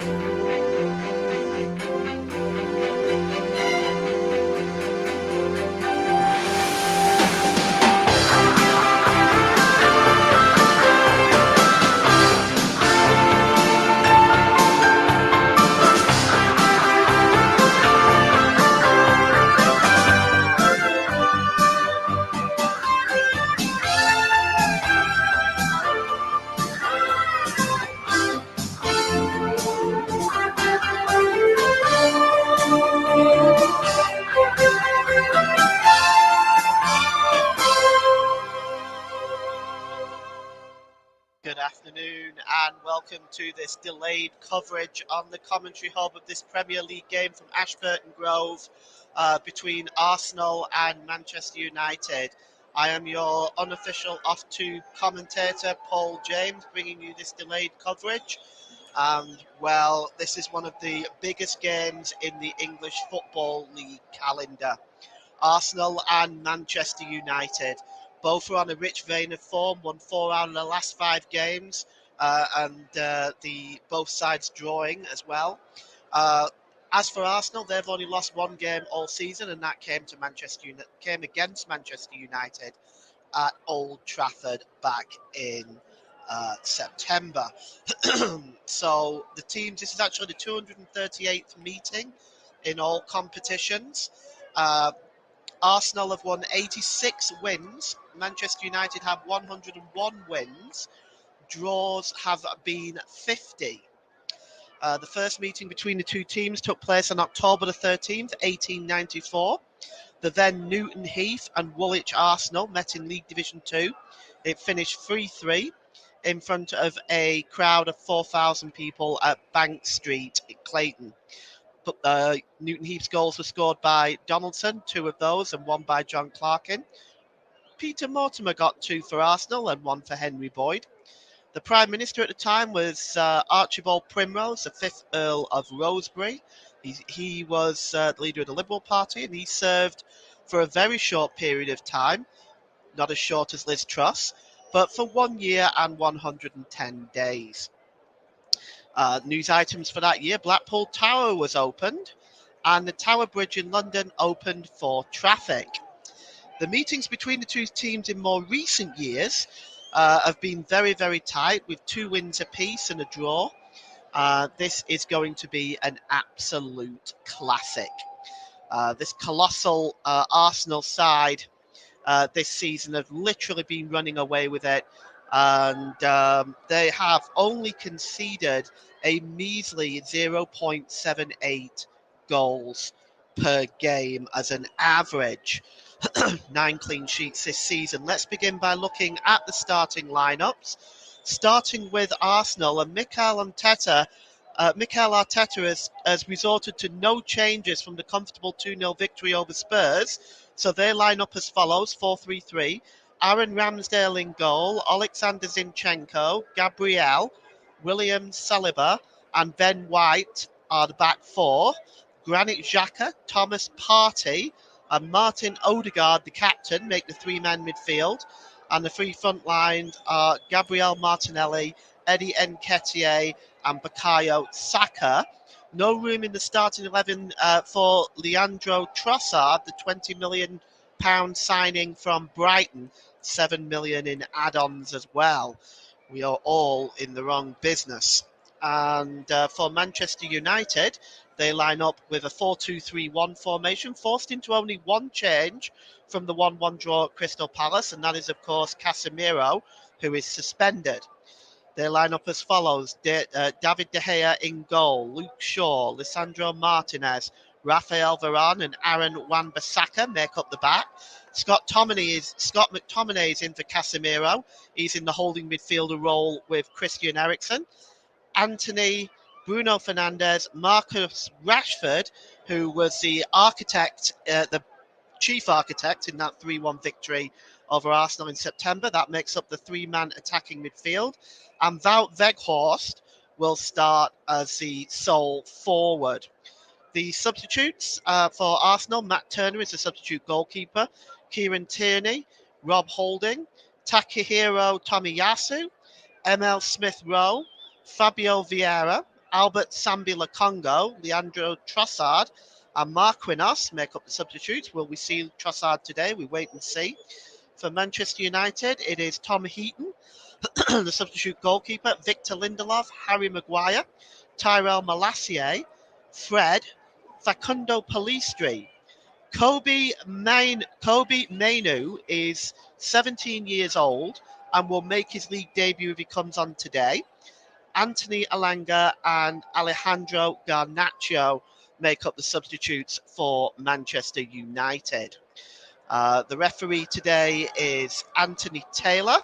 Good afternoon and welcome to this delayed coverage on the commentary hub of this Premier League game from Ashburton Grove between Arsenal and Manchester United. I am your unofficial off-tube commentator, Paul James, bringing you this delayed coverage. And, well, this is one of the biggest games in the English Football League calendar. Arsenal and Manchester United. Both are on a rich vein of form, won 4 out of the last 5 games, and the both sides drawing as well. As for Arsenal, they've only lost 1 game all season, and that came against Manchester United at Old Trafford back in September. So the teams, this is actually the 238th meeting in all competitions. Arsenal have won 86 wins. Manchester United have 101 wins. Draws have been 50. The first meeting between the two teams took place on October the 13th, 1894. The then Newton Heath and Woolwich Arsenal met in League Division 2. It finished 3-3 in front of a crowd of 4,000 people at Bank Street in Clayton. Newton Heath's goals were scored by Donaldson, 2 of those, and 1 by John Clarkin. Peter Mortimer got 2 for Arsenal and 1 for Henry Boyd. The Prime Minister at the time was Archibald Primrose, the 5th Earl of Rosebery. He was the leader of the Liberal Party, and he served for a very short period of time, not as short as Liz Truss, but for 1 year and 110 days. News items for that year: Blackpool Tower was opened and the Tower Bridge in London opened for traffic. The meetings between the two teams in more recent years have been very, very tight, with 2 wins apiece and a draw. This is going to be an absolute classic. This colossal Arsenal side this season have literally been running away with it, and they have only conceded a measly 0.78 goals per game as an average. 9 clean sheets this season. Let's begin by looking at the starting lineups, starting with Arsenal. And Mikel Arteta has resorted to no changes from the comfortable 2-0 victory over Spurs. So they line up as follows: 4-3-3. Aaron Ramsdale in goal, Alexander Zinchenko, Gabriel, William Saliba, and Ben White are the back 4. Granit Xhaka, Thomas Partey, and Martin Odegaard, the captain, make the 3-man midfield. And the 3 front lines are Gabriel Martinelli, Eddie Nketiah, and Bukayo Saka. No room in the starting 11 for Leandro Trossard, the £20 million signing from Brighton, 7 million in add-ons as well. We are all in the wrong business. And for Manchester United, they line up with a 4-2-3-1 formation, forced into only 1 change from the 1-1 draw at Crystal Palace, and that is, of course, Casemiro, who is suspended. They line up as follows: David De Gea in goal, Luke Shaw, Lisandro Martinez, Rafael Varane, and Aaron Wan-Bissaka make up the back. Scott McTominay is in for Casemiro. He's in the holding midfielder role with Christian Eriksen. Antony, Bruno Fernandes, Marcus Rashford, who was the chief architect in that 3-1 victory over Arsenal in September. That makes up the 3-man attacking midfield. And Wout Weghorst will start as the sole forward. The substitutes for Arsenal: Matt Turner is the substitute goalkeeper, Kieran Tierney, Rob Holding, Takahiro Tomiyasu, Emil Smith-Rowe, Fabio Vieira, Albert Sambila Congo, Leandro Trossard, and Marquinhos make up the substitutes. Will we see Trossard today? We wait and see. For Manchester United, it is Tom Heaton, the substitute goalkeeper, Victor Lindelof, Harry Maguire, Tyrell Malacia, Fred, Facundo Pellistri. Kobe Mainu is 17 years old and will make his league debut if he comes on today. Anthony Alanga and Alejandro Garnacho make up the substitutes for Manchester United. The referee today is Anthony Taylor,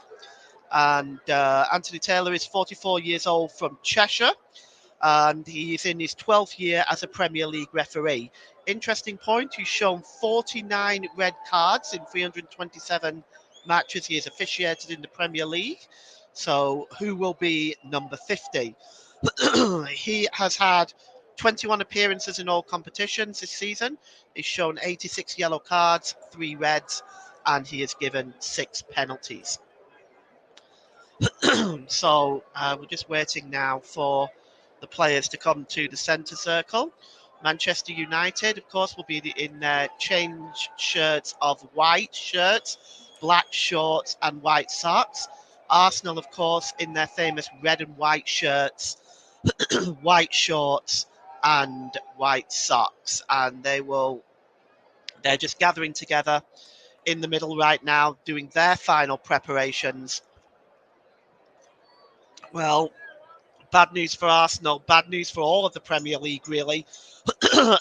and Anthony Taylor is 44 years old from Cheshire, and he is in his 12th year as a Premier League referee. Interesting point, he's shown 49 red cards in 327 matches he has officiated in the Premier League. So who will be number 50? He has had 21 appearances in all competitions this season. He's shown 86 yellow cards, 3 reds, and he has given 6 penalties. So we're just waiting now for the players to come to the centre circle. Manchester United, of course, will be in their change shirts of white shirts, black shorts, and white socks. Arsenal, of course, in their famous red and white shirts, white shorts, and white socks. And they're just gathering together in the middle right now, doing their final preparations. Well, bad news for Arsenal, bad news for all of the Premier League, really.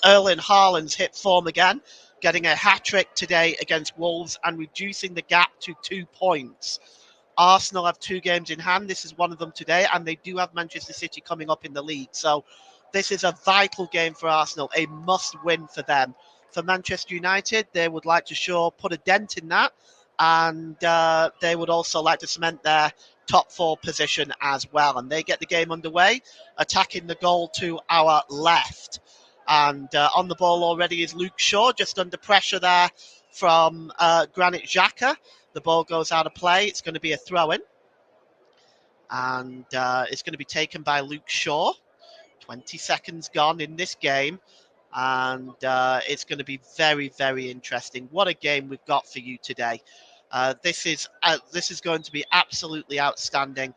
Erling Haaland's hit form again, getting a hat-trick today against Wolves and reducing the gap to 2 points. Arsenal have 2 games in hand. This is one of them today, and they do have Manchester City coming up in the league. So this is a vital game for Arsenal, a must-win for them. For Manchester United, they would like to put a dent in that, and they would also like to cement their top 4 position as well. And they get the game underway, attacking the goal to our left. And on the ball already is Luke Shaw, just under pressure there from Granit Xhaka. The ball goes out of play. It's going to be a throw-in. And it's going to be taken by Luke Shaw. 20 seconds gone in this game. And it's going to be very, very interesting. What a game we've got for you today. This is going to be absolutely outstanding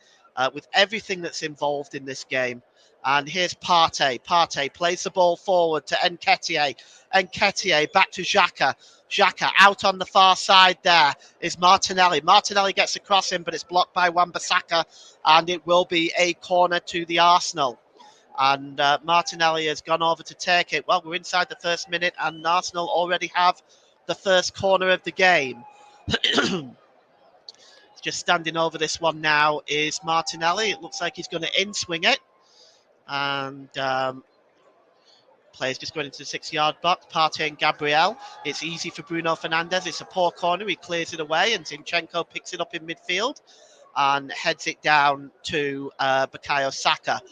with everything that's involved in this game. And here's Partey. Partey plays the ball forward to Nketiah. Nketiah back to Xhaka. Xhaka out on the far side there is Martinelli. Martinelli gets across him, but it's blocked by Wan-Bissaka, and it will be a corner to the Arsenal. And Martinelli has gone over to take it. Well, we're inside the first minute, and Arsenal already have the first corner of the game. Just standing over this one now is Martinelli. It looks like he's going to in-swing it. And players just going into the 6-yard box. Partey and Gabriel. It's easy for Bruno Fernandes. It's a poor corner. He clears it away, and Zinchenko picks it up in midfield and heads it down to Bukayo Saka.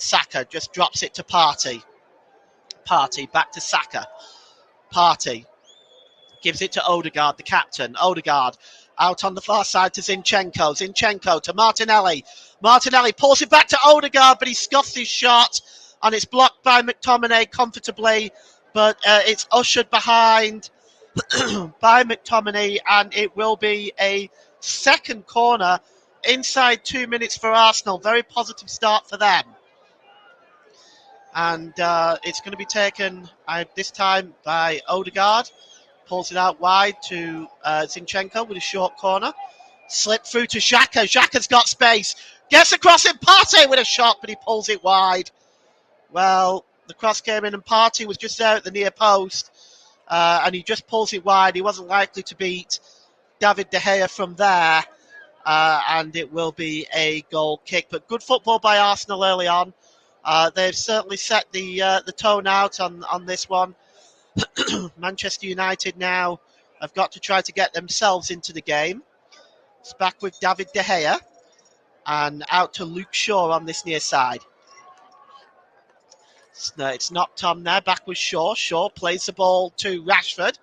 Saka just drops it to Partey. Partey back to Saka. Partey gives it to Odegaard, the captain. Odegaard out on the far side to Zinchenko. Zinchenko to Martinelli. Martinelli pulls it back to Odegaard, but he scuffs his shot, and it's blocked by McTominay comfortably, but it's ushered behind by McTominay, and it will be a second corner inside 2 minutes for Arsenal. Very positive start for them. And it's going to be taken this time by Odegaard. Pulls it out wide to Zinchenko with a short corner. Slip through to Xhaka. Xhaka's got space. Gets across in Partey with a shot, but he pulls it wide. Well, the cross came in and Partey was just there at the near post. And he just pulls it wide. He wasn't likely to beat David De Gea from there. And it will be a goal kick. But good football by Arsenal early on. They've certainly set the tone out on this one. Manchester United now have got to try to get themselves into the game. It's back with David De Gea and out to Luke Shaw on this near side. It's knocked on there, back with Shaw. Shaw plays the ball to Rashford.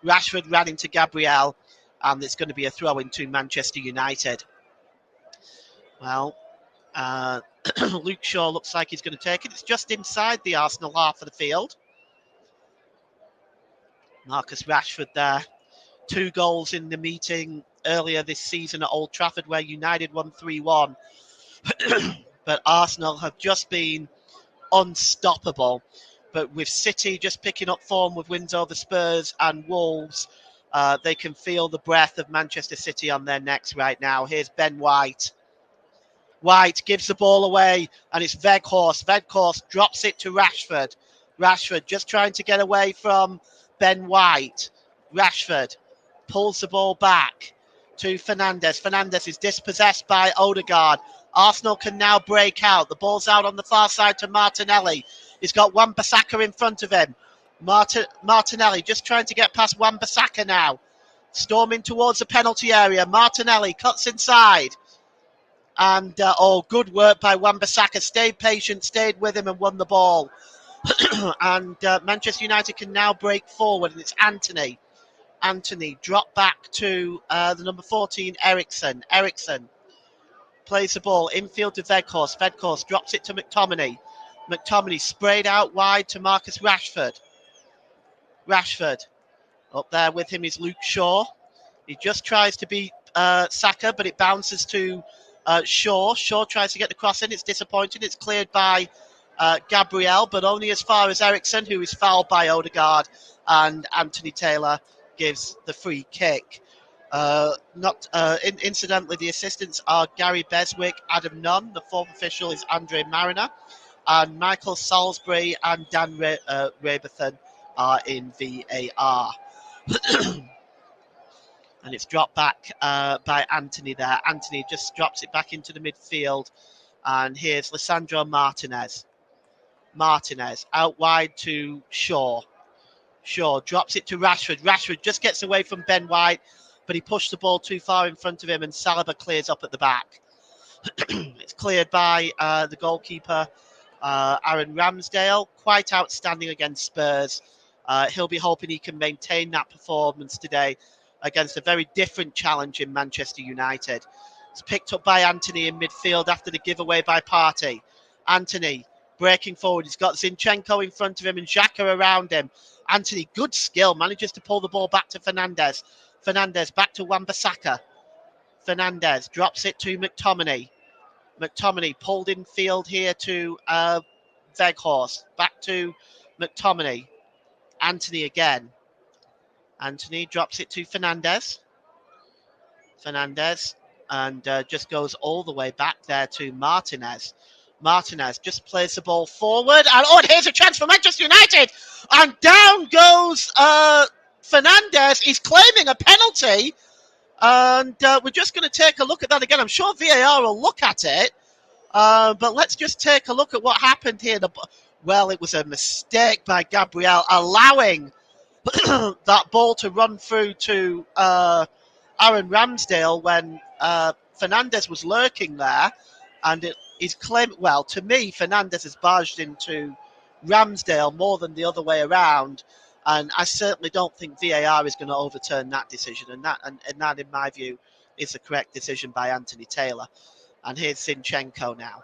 Rashford ran into Gabriel, and it's going to be a throw into Manchester United. Well, Luke Shaw looks like he's going to take it. It's just inside the Arsenal half of the field. Marcus Rashford there. 2 goals in the meeting earlier this season at Old Trafford where United won 3-1. But Arsenal have just been unstoppable. But with City just picking up form with wins over Spurs and Wolves, they can feel the breath of Manchester City on their necks right now. Here's Ben White. White gives the ball away, and it's Weghorst. Weghorst drops it to Rashford. Rashford just trying to get away from Ben White. Rashford pulls the ball back to Fernandes. Fernandes is dispossessed by Odegaard. Arsenal can now break out. The ball's out on the far side to Martinelli. He's got Wan-Bissaka in front of him. Martinelli just trying to get past Wan-Bissaka now. Storming towards the penalty area. Martinelli cuts inside. And, good work by Wan-Bissaka. Stayed patient, stayed with him and won the ball. And Manchester United can now break forward. And it's Anthony. Anthony dropped back to the number 14, Eriksen. Eriksen plays the ball infield to Weghorst. Weghorst drops it to McTominay. McTominay sprayed out wide to Marcus Rashford. Rashford. Up there with him is Luke Shaw. He just tries to beat Saka, but it bounces to Shaw. Shaw tries to get the cross in. It's disappointing. It's cleared by Gabriel, but only as far as Eriksen, who is fouled by Odegaard, and Anthony Taylor gives the free kick. Incidentally, the assistants are Gary Beswick, Adam Nunn. The fourth official is Andre Mariner, and Michael Salisbury and Dan Raberthan are in VAR. And it's dropped back by Anthony there. Anthony just drops it back into the midfield. And here's Lisandro Martinez. Martinez out wide to Shaw. Shaw drops it to Rashford. Rashford just gets away from Ben White, but he pushed the ball too far in front of him, and Saliba clears up at the back. It's cleared by the goalkeeper, Aaron Ramsdale. Quite outstanding against Spurs. He'll be hoping he can maintain that performance today against a very different challenge in Manchester United. It's picked up by Anthony in midfield after the giveaway by Partey. Anthony breaking forward. He's got Zinchenko in front of him and Xhaka around him. Anthony, good skill, manages to pull the ball back to Fernandes. Fernandes back to Wan-Bissaka. Fernandes drops it to McTominay. McTominay pulled in field here to Weghorst. Back to McTominay. Anthony again. Anthony drops it to Fernandes. Fernandes and just goes all the way back there to Martinez. Martinez just plays the ball forward. And here's a chance for Manchester United. And down goes Fernandes. He's claiming a penalty. And we're just going to take a look at that again. I'm sure VAR will look at it. But let's just take a look at what happened here. Well, it was a mistake by Gabriel allowing that ball to run through to Aaron Ramsdale when Fernandes was lurking there. And he's claimed, well, to me, Fernandes has barged into Ramsdale more than the other way around. And I certainly don't think VAR is going to overturn that decision. And that, in my view, is the correct decision by Anthony Taylor. And here's Zinchenko now.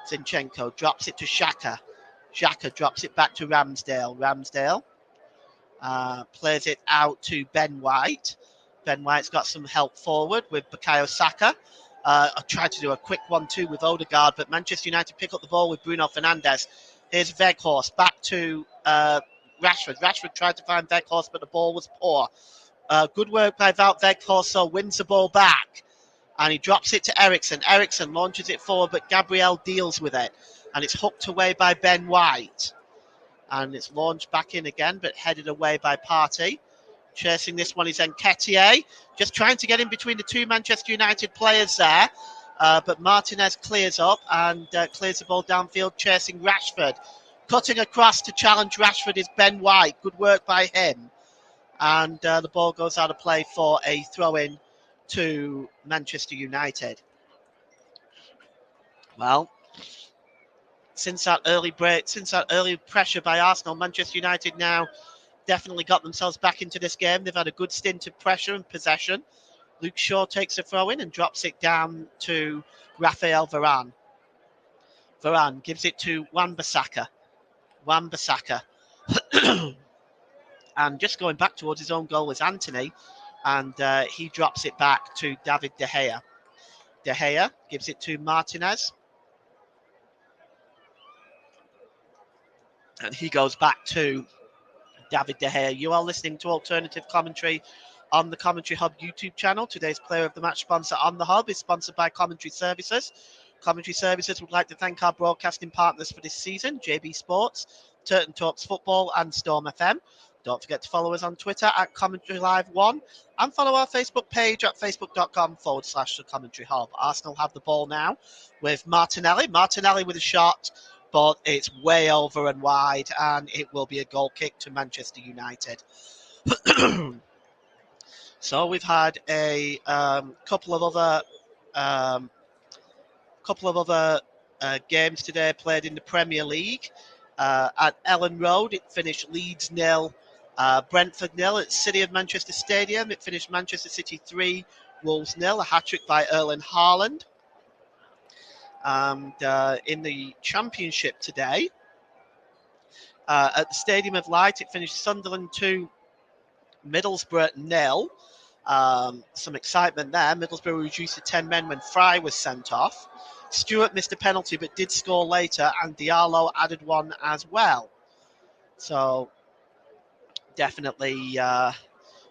Zinchenko drops it to Xhaka. Xhaka drops it back to Ramsdale. Ramsdale plays it out to Ben White. Ben White's got some help forward with Bukayo Saka. I tried to do a quick 1-2 with Odegaard, but Manchester United pick up the ball with Bruno Fernandes. Here's Weghorst back to Rashford. Rashford tried to find Weghorst, but the ball was poor. Good work by Wout Weghorst, so wins the ball back. And he drops it to Eriksen. Eriksen launches it forward, but Gabriel deals with it. And it's hooked away by Ben White. And it's launched back in again, but headed away by Partey. Chasing this one is Nketiah. Just trying to get in between the two Manchester United players there. But Martinez clears up and clears the ball downfield, chasing Rashford. Cutting across to challenge Rashford is Ben White. Good work by him. And the ball goes out of play for a throw-in to Manchester United. Well, since that early pressure by Arsenal, Manchester United now definitely got themselves back into this game. They've had a good stint of pressure and possession. Luke Shaw takes a throw in and drops it down to Raphael Varane. Varane gives it to Wan-Bissaka. Wan-Bissaka. And just going back towards his own goal is Antony. And he drops it back to David De Gea. De Gea gives it to Martinez. And he goes back to David De Gea. You are listening to Alternative Commentary on the Commentary Hub YouTube channel. Today's Player of the Match sponsor on the Hub is sponsored by Commentary Services. Commentary Services would like to thank our broadcasting partners for this season, JB Sports, Turton Talks Football and Storm FM. Don't forget to follow us on Twitter at Commentary Live 1 and follow our Facebook page at facebook.com/The Commentary Hub. Arsenal have the ball now with Martinelli. Martinelli with a shot, but it's way over and wide, and it will be a goal kick to Manchester United. So we've had a couple of other games today played in the Premier League. At Ellen Road, it finished Leeds 0, Brentford 0. At City of Manchester Stadium, it finished Manchester City 3, Wolves 0. A hat-trick by Erling Haaland. And in the Championship today, at the Stadium of Light, it finished Sunderland 2, Middlesbrough 0. Some excitement there. Middlesbrough reduced to 10 men when Fry was sent off. Stewart missed a penalty but did score later, and Diallo added one as well. So definitely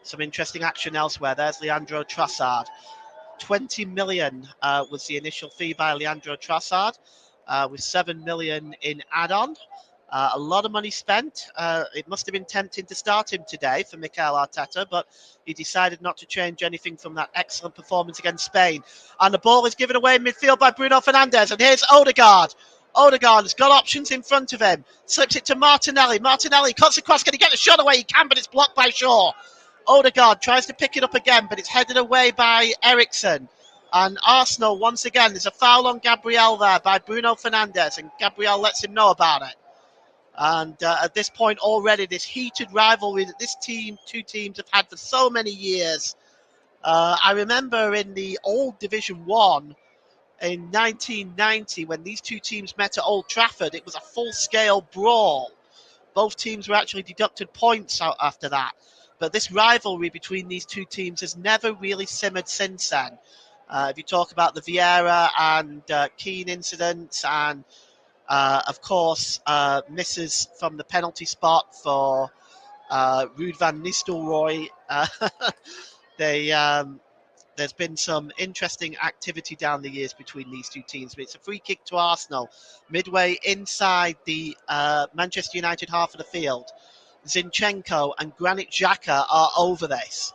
some interesting action elsewhere. There's Leandro Trossard. 20 million was the initial fee by Leandro Trossard, with 7 million in add-on. A lot of money spent. It must have been tempting to start him today for Mikel Arteta, but he decided not to change anything from that excellent performance against Spain. And the ball is given away in midfield by Bruno Fernandes. And here's Odegaard. Odegaard has got options in front of him. Slips it to Martinelli. Martinelli cuts across. Can he get the shot away? He can, but it's blocked by Shaw. Odegaard tries to pick it up again, but it's headed away by Eriksen. And Arsenal, once again, there's a foul on Gabriel there by Bruno Fernandes, and Gabriel lets him know about it. And at this point already, this heated rivalry that two teams have had for so many years. I remember in the old Division 1 in 1990, when these two teams met at Old Trafford, it was a full-scale brawl. Both teams were actually deducted points out after that. But this rivalry between these two teams has never really simmered since then. If you talk about the Vieira and Keane incidents, and of course misses from the penalty spot for Ruud van Nistelrooy, there's been some interesting activity down the years between these two teams. But it's a free kick to Arsenal, midway inside the Manchester United half of the field. Zinchenko and Granit Xhaka are over this.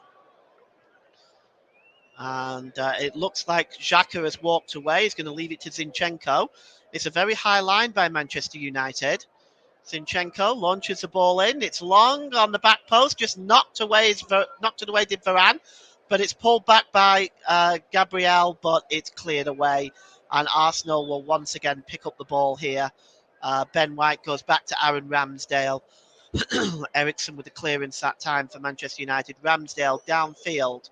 And it looks like Xhaka has walked away. He's going to leave it to Zinchenko. It's a very high line by Manchester United. Zinchenko launches the ball in. It's long on the back post, just knocked away did Varane. But it's pulled back by Gabriel, but it's cleared away. And Arsenal will once again pick up the ball here. Ben White goes back to Aaron Ramsdale. Eriksen with the clearance that time for Manchester United. Ramsdale downfield.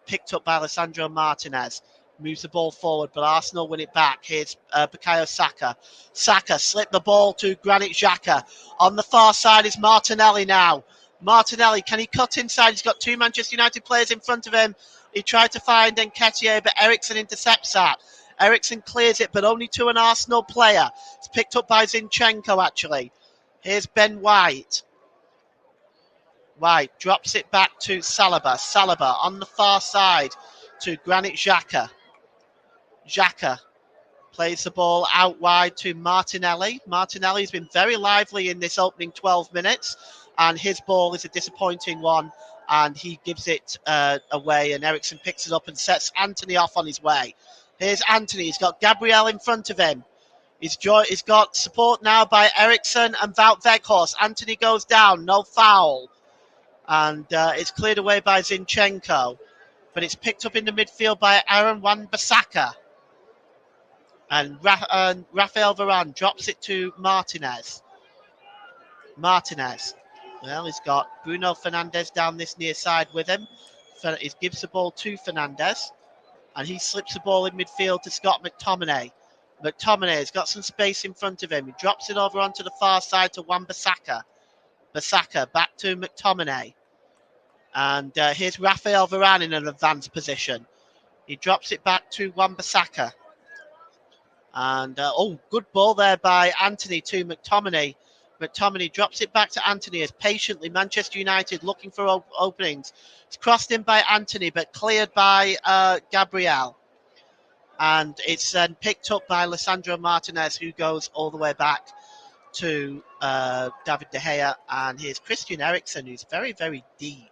Picked up by Alessandro Martinez. Moves the ball forward, but Arsenal win it back. Here's Bukayo Saka. Saka slipped the ball to Granit Xhaka. On the far side is Martinelli now. Martinelli, can he cut inside? He's got two Manchester United players in front of him. He tried to find Nketiah, but Eriksen intercepts that. Eriksen clears it, but only to an Arsenal player. It's picked up by Zinchenko, actually. Here's Ben White. White drops it back to Saliba. Saliba on the far side to Granit Xhaka. Xhaka plays the ball out wide to Martinelli. Martinelli's been very lively in this opening 12 minutes, and his ball is a disappointing one, and he gives it away, and Eriksen picks it up and sets Antony off on his way. Here's Antony. He's got Gabriel in front of him. He's got support now by Eriksen and Wout Weghorst. Antony goes down, no foul. And it's cleared away by Zinchenko. But it's picked up in the midfield by Aaron Wan-Bissaka. And Rafael Varane drops it to Martinez. Well, he's got Bruno Fernandes down this near side with him. He gives the ball to Fernandes. And he slips the ball in midfield to Scott McTominay. McTominay's got some space in front of him. He drops it over onto the far side to Wan-Bissaka. Bissaka back to McTominay. And here's Rafael Varane in an advanced position. He drops it back to Wan-Bissaka. And, good ball there by Anthony to McTominay. McTominay drops it back to Anthony as patiently Manchester United looking for openings. It's crossed in by Anthony, but cleared by Gabriel. And it's then picked up by Lisandro Martinez, who goes all the way back to David De Gea. And here's Christian Eriksen, who's very, very deep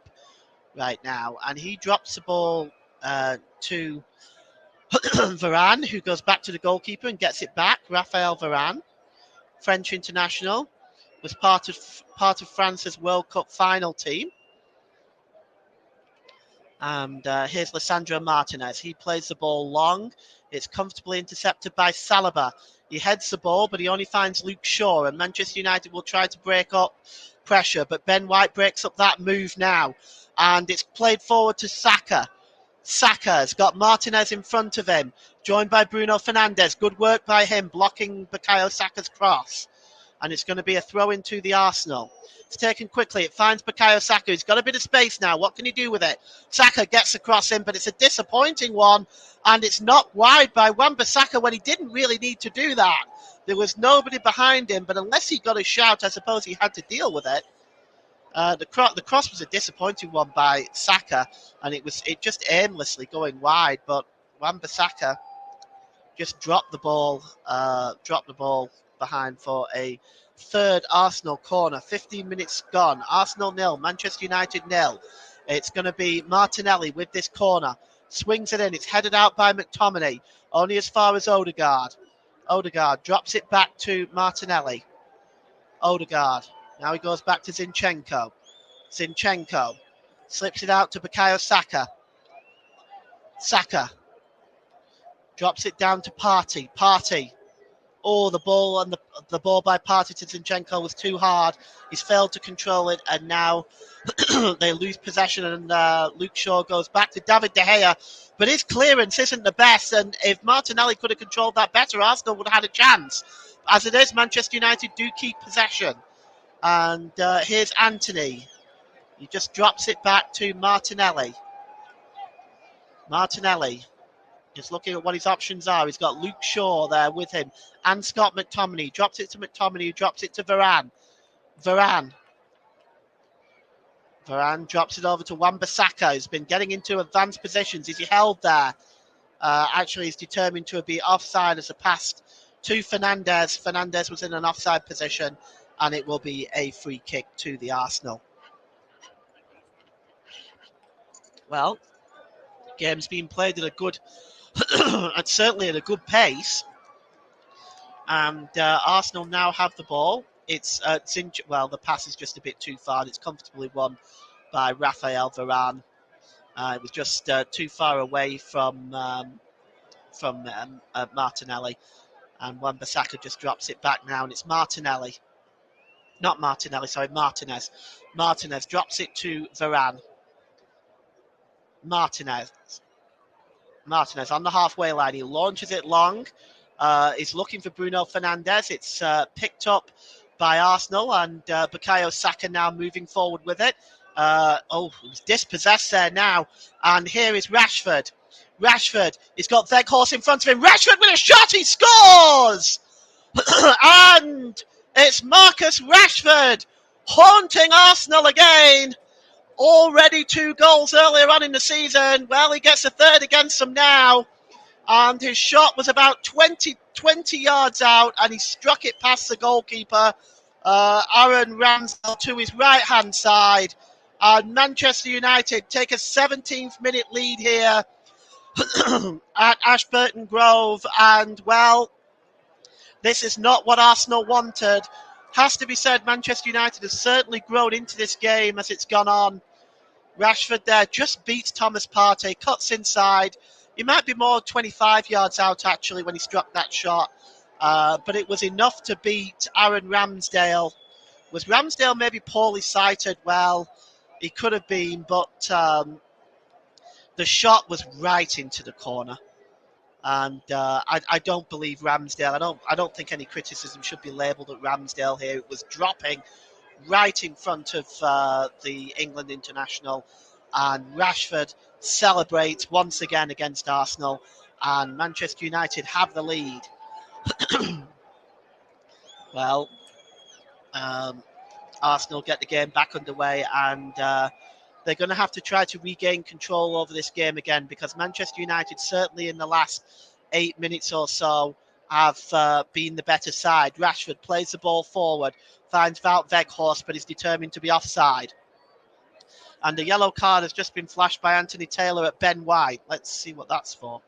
right now. And he drops the ball to Varane, who goes back to the goalkeeper and gets it back. Rafael Varane, French international, was part of France's World Cup final team. And here's Lisandro Martinez. He plays the ball long. It's comfortably intercepted by Saliba. He heads the ball, but he only finds Luke Shaw. And Manchester United will try to break up pressure. But Ben White breaks up that move now. And it's played forward to Saka. Saka's got Martinez in front of him, joined by Bruno Fernandes. Good work by him, blocking Bukayo Saka's cross. And it's going to be a throw into the Arsenal. It's taken quickly. It finds Bukayo Saka. He's got a bit of space now. What can he do with it? Saka gets across him, but it's a disappointing one. And it's knocked wide by Wan-Bissaka when he didn't really need to do that. There was nobody behind him, but unless he got a shout, I suppose he had to deal with it. The cross was a disappointing one by Saka, and it just aimlessly going wide. But Wan-Bissaka just dropped the ball behind for a third Arsenal corner. 15 minutes gone. Arsenal 0, Manchester United 0. It's going to be Martinelli with this corner. Swings it in. It's headed out by McTominay. Only as far as Odegaard. Odegaard drops it back to Martinelli. Odegaard. Now he goes back to Zinchenko. Zinchenko slips it out to Bukayo Saka. Saka drops it down to Partey. Partey. Oh, the ball and the ball by Partey to Zinchenko was too hard. He's failed to control it, and now they lose possession. And Luke Shaw goes back to David De Gea, but his clearance isn't the best. And if Martinelli could have controlled that better, Arsenal would have had a chance. As it is, Manchester United do keep possession. And here's Anthony. He just drops it back to Martinelli. Martinelli. Just looking at what his options are. He's got Luke Shaw there with him and Scott McTominay. Drops it to McTominay, who drops it to Varane. Varane drops it over to Wan-Bissaka, who's been getting into advanced positions. Is he held there? Actually, he's determined to be offside as a pass to Fernandes. Fernandes was in an offside position, and it will be a free kick to the Arsenal. Well, game's being played at a good... and certainly at a good pace, and Arsenal now have the ball. It's the pass is just a bit too far. It's comfortably won by Rafael Varane. It was just too far away from Martinelli, and Wan-Bissaka just drops it back now, and it's Martinez. Martinez drops it to Varane. Martinez on the halfway line. He launches it long. He's looking for Bruno Fernandes. It's picked up by Arsenal, and Bukayo Saka now moving forward with it. He's dispossessed there now. And here is Rashford. He's got Weghorst in front of him. Rashford with a shot. He scores! And it's Marcus Rashford haunting Arsenal again. Already 2 goals earlier on in the season. Well, he gets a third against them now. And his shot was about 20 yards out, and he struck it past the goalkeeper, Aaron Ramsdale, to his right-hand side. And Manchester United take a 17th minute lead here at Ashburton Grove. And, well, this is not what Arsenal wanted. Has to be said, Manchester United has certainly grown into this game as it's gone on. Rashford there just beats Thomas Partey, cuts inside. He might be more 25 yards out, actually, when he struck that shot. But it was enough to beat Aaron Ramsdale. Was Ramsdale maybe poorly sighted? Well, he could have been, but the shot was right into the corner. And I don't believe Ramsdale. I don't think any criticism should be labelled at Ramsdale here. It was dropping right in front of the England international, and Rashford celebrates once again against Arsenal, and Manchester United have the lead. Well, Arsenal get the game back underway, and they're going to have to try to regain control over this game again, because Manchester United, certainly in the last 8 minutes or so, have been the better side. Rashford plays the ball forward, finds Wout Weghorst, but is determined to be offside. And the yellow card has just been flashed by Anthony Taylor at Ben White. Let's see what that's for.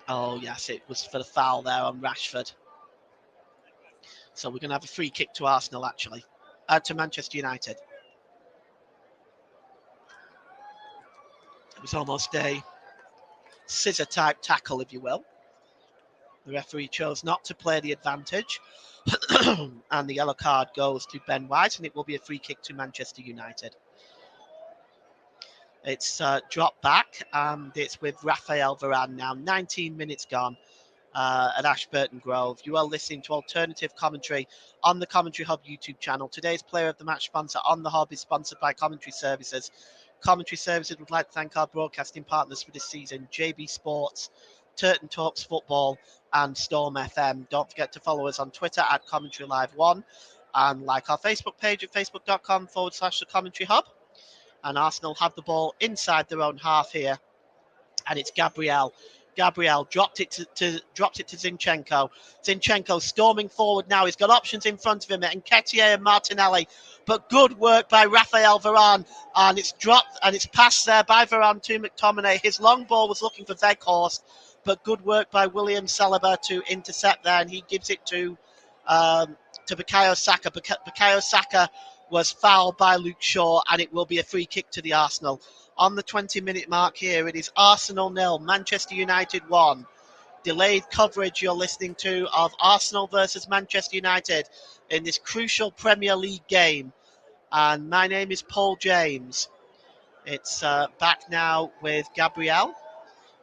Oh, yes, it was for the foul there on Rashford. So we're going to have a free kick to Arsenal, actually. To Manchester United. It was almost a scissor-type tackle, if you will. The referee chose not to play the advantage. And the yellow card goes to Ben White, and it will be a free kick to Manchester United. It's dropped back, and it's with Rafael Varane now. 19 minutes gone at Ashburton Grove. You are listening to alternative commentary on the Commentary Hub YouTube channel. Today's Player of the Match sponsor on the Hub is sponsored by Commentary Services. Commentary Services would like to thank our broadcasting partners for this season: JB Sports, Turton Talks Football, and Storm FM. Don't forget to follow us on Twitter at Commentary Live 1, and like our Facebook page at facebook.com/the Commentary Hub. And Arsenal have the ball inside their own half here, and it's Gabriel. Gabriel dropped it to Zinchenko. Zinchenko storming forward now. He's got options in front of him, Nketiah and Martinelli. But good work by Rafael Varane, and it's dropped and it's passed there by Varane to McTominay. His long ball was looking for Weghorst, but good work by William Saliba to intercept there, and he gives it to Bukayo Saka. Bukayo Saka was fouled by Luke Shaw, and it will be a free kick to the Arsenal. On the 20-minute mark here, it is Arsenal 0, Manchester United 1. Delayed coverage you're listening to of Arsenal versus Manchester United in this crucial Premier League game. And my name is Paul James. It's back now with Gabriel.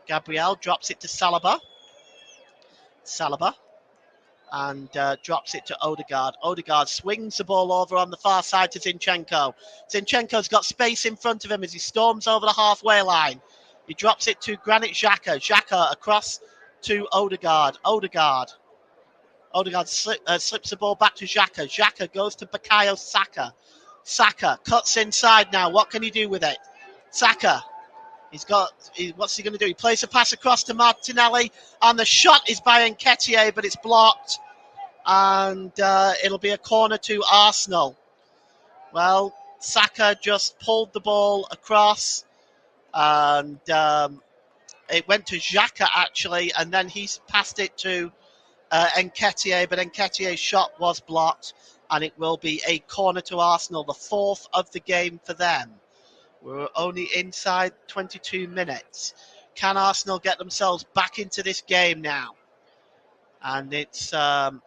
Gabriel drops it to Saliba. Saliba. And drops it to Odegaard. Odegaard swings the ball over on the far side to Zinchenko. Zinchenko's got space in front of him as he storms over the halfway line. He drops it to Granit Xhaka. Xhaka across to Odegaard. Odegaard slips the ball back to Xhaka. Xhaka goes to Bukayo Saka. Saka cuts inside now. What can he do with it? Saka. What's he going to do? He plays a pass across to Martinelli, and the shot is by Nketiah, but it's blocked, and it'll be a corner to Arsenal. Well, Saka just pulled the ball across, and it went to Xhaka actually, and then he passed it to Nketiah, but Nketiah's shot was blocked, and it will be a corner to Arsenal, the fourth of the game for them. We're only inside 22 minutes. Can Arsenal get themselves back into this game now? And it's Bukayo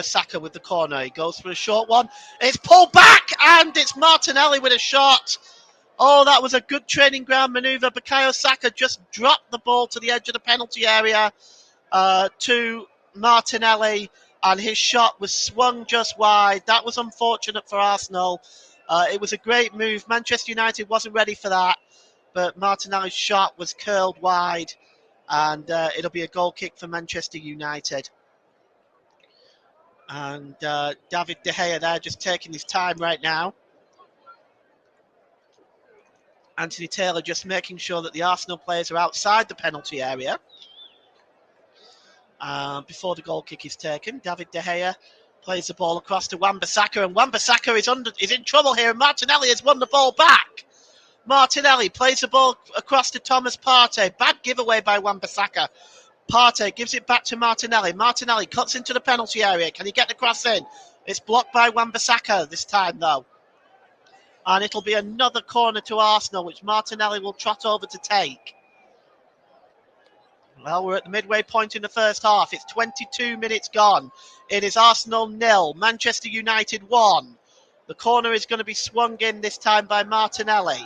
Saka with the corner. He goes for a short one. It's pulled back, and it's Martinelli with a shot. Oh, that was a good training ground manoeuvre. Bukayo Saka just dropped the ball to the edge of the penalty area to Martinelli, and his shot was swung just wide. That was unfortunate for Arsenal. It was a great move. Manchester United wasn't ready for that, but Martinelli's shot was curled wide, and it'll be a goal kick for Manchester United. And David De Gea there just taking his time right now. Anthony Taylor just making sure that the Arsenal players are outside the penalty area before the goal kick is taken. David De Gea plays the ball across to Wan-Bissaka, and Wan-Bissaka is in trouble here, and Martinelli has won the ball back. Martinelli plays the ball across to Thomas Partey. Bad giveaway by Wan-Bissaka. Partey gives it back to Martinelli. Martinelli cuts into the penalty area. Can he get the cross in? It's blocked by Wan-Bissaka this time, though. And it'll be another corner to Arsenal, which Martinelli will trot over to take. Well, we're at the midway point in the first half. It's 22 minutes gone. It is Arsenal 0, Manchester United 1. The corner is going to be swung in this time by Martinelli.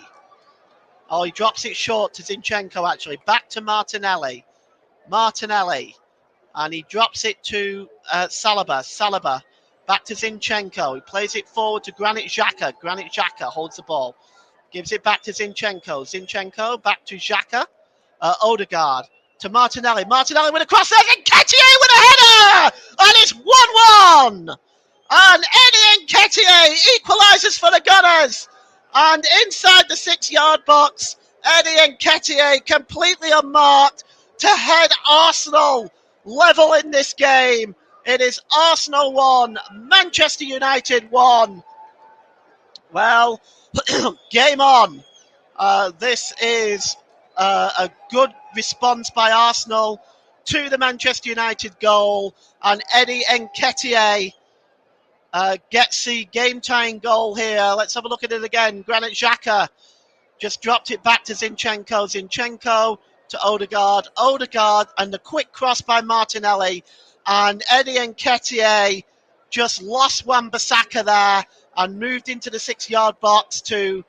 Oh, he drops it short to Zinchenko, actually. Back to Martinelli. And he drops it to Saliba. Back to Zinchenko. He plays it forward to Granit Xhaka. Granit Xhaka holds the ball. Gives it back to Zinchenko. Zinchenko back to Xhaka. Odegaard to Martinelli. Martinelli with a cross there. Nketiah with a header! And it's 1-1! And Eddie Nketiah equalises for the Gunners. And inside the 6-yard box, Eddie Nketiah completely unmarked to head Arsenal level in this game. It is Arsenal 1, Manchester United 1. Well, game on. This is a good response by Arsenal to the Manchester United goal. And Eddie Nketiah gets the game-tying goal here. Let's have a look at it again. Granit Xhaka just dropped it back to Zinchenko. Zinchenko to Odegaard. Odegaard and the quick cross by Martinelli. And Eddie Nketiah just lost Wan-Bissaka there and moved into the 6-yard box to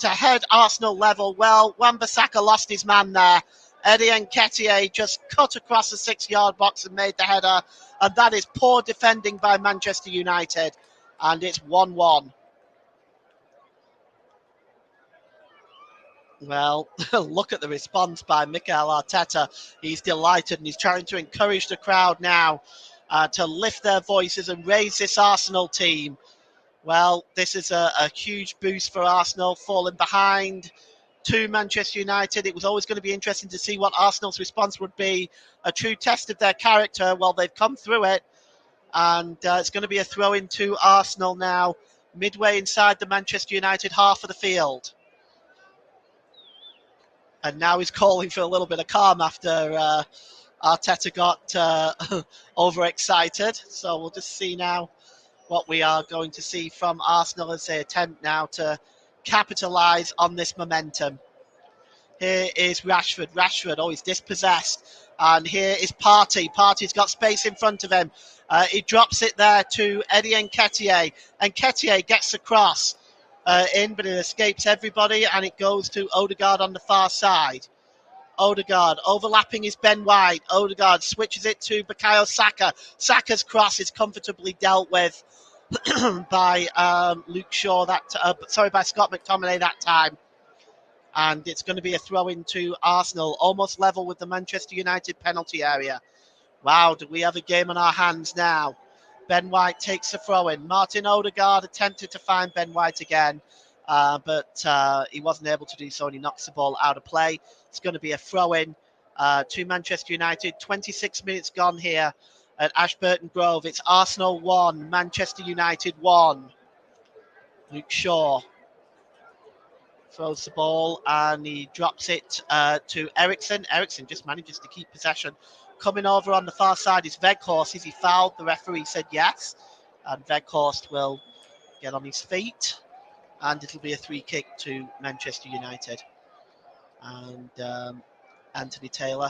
head Arsenal level. Well, Wan-Bissaka lost his man there. Eddie Nketiah just cut across the 6-yard box and made the header. And that is poor defending by Manchester United. And it's 1-1. Well, look at the response by Mikel Arteta. He's delighted and he's trying to encourage the crowd now to lift their voices and raise this Arsenal team. Well, this is a huge boost for Arsenal, falling behind to Manchester United. It was always going to be interesting to see what Arsenal's response would be, a true test of their character. Well, they've come through it, and it's going to be a throw-in to Arsenal now, midway inside the Manchester United half of the field. And now he's calling for a little bit of calm after Arteta got overexcited. So we'll just see now what we are going to see from Arsenal as they attempt now to capitalise on this momentum. Here is Rashford. Oh, he's dispossessed. And here is Partey. Partey's got space in front of him. He drops it there to Eddie Nketiah. Nketiah gets the cross in, but it escapes everybody, and it goes to Odegaard on the far side. Odegaard overlapping is Ben White. Odegaard switches it to Bukayo Saka. Saka's cross is comfortably dealt with by Luke Shaw by Scott McTominay that time. And it's going to be a throw into Arsenal, almost level with the Manchester United penalty area. Wow, do we have a game on our hands now? Ben White takes the throw in. Martin Odegaard attempted to find Ben White again, but he wasn't able to do so, and he knocks the ball out of play. It's going to be a throw in to Manchester United. 26 minutes gone here at Ashburton Grove. It's Arsenal 1, Manchester United 1. Luke Shaw throws the ball and he drops it to Eriksen. Eriksen just manages to keep possession. Coming over on the far side is Weghorst. Is he fouled? The referee said yes. And Weghorst will get on his feet. And it'll be a free kick to Manchester United. And Anthony Taylor.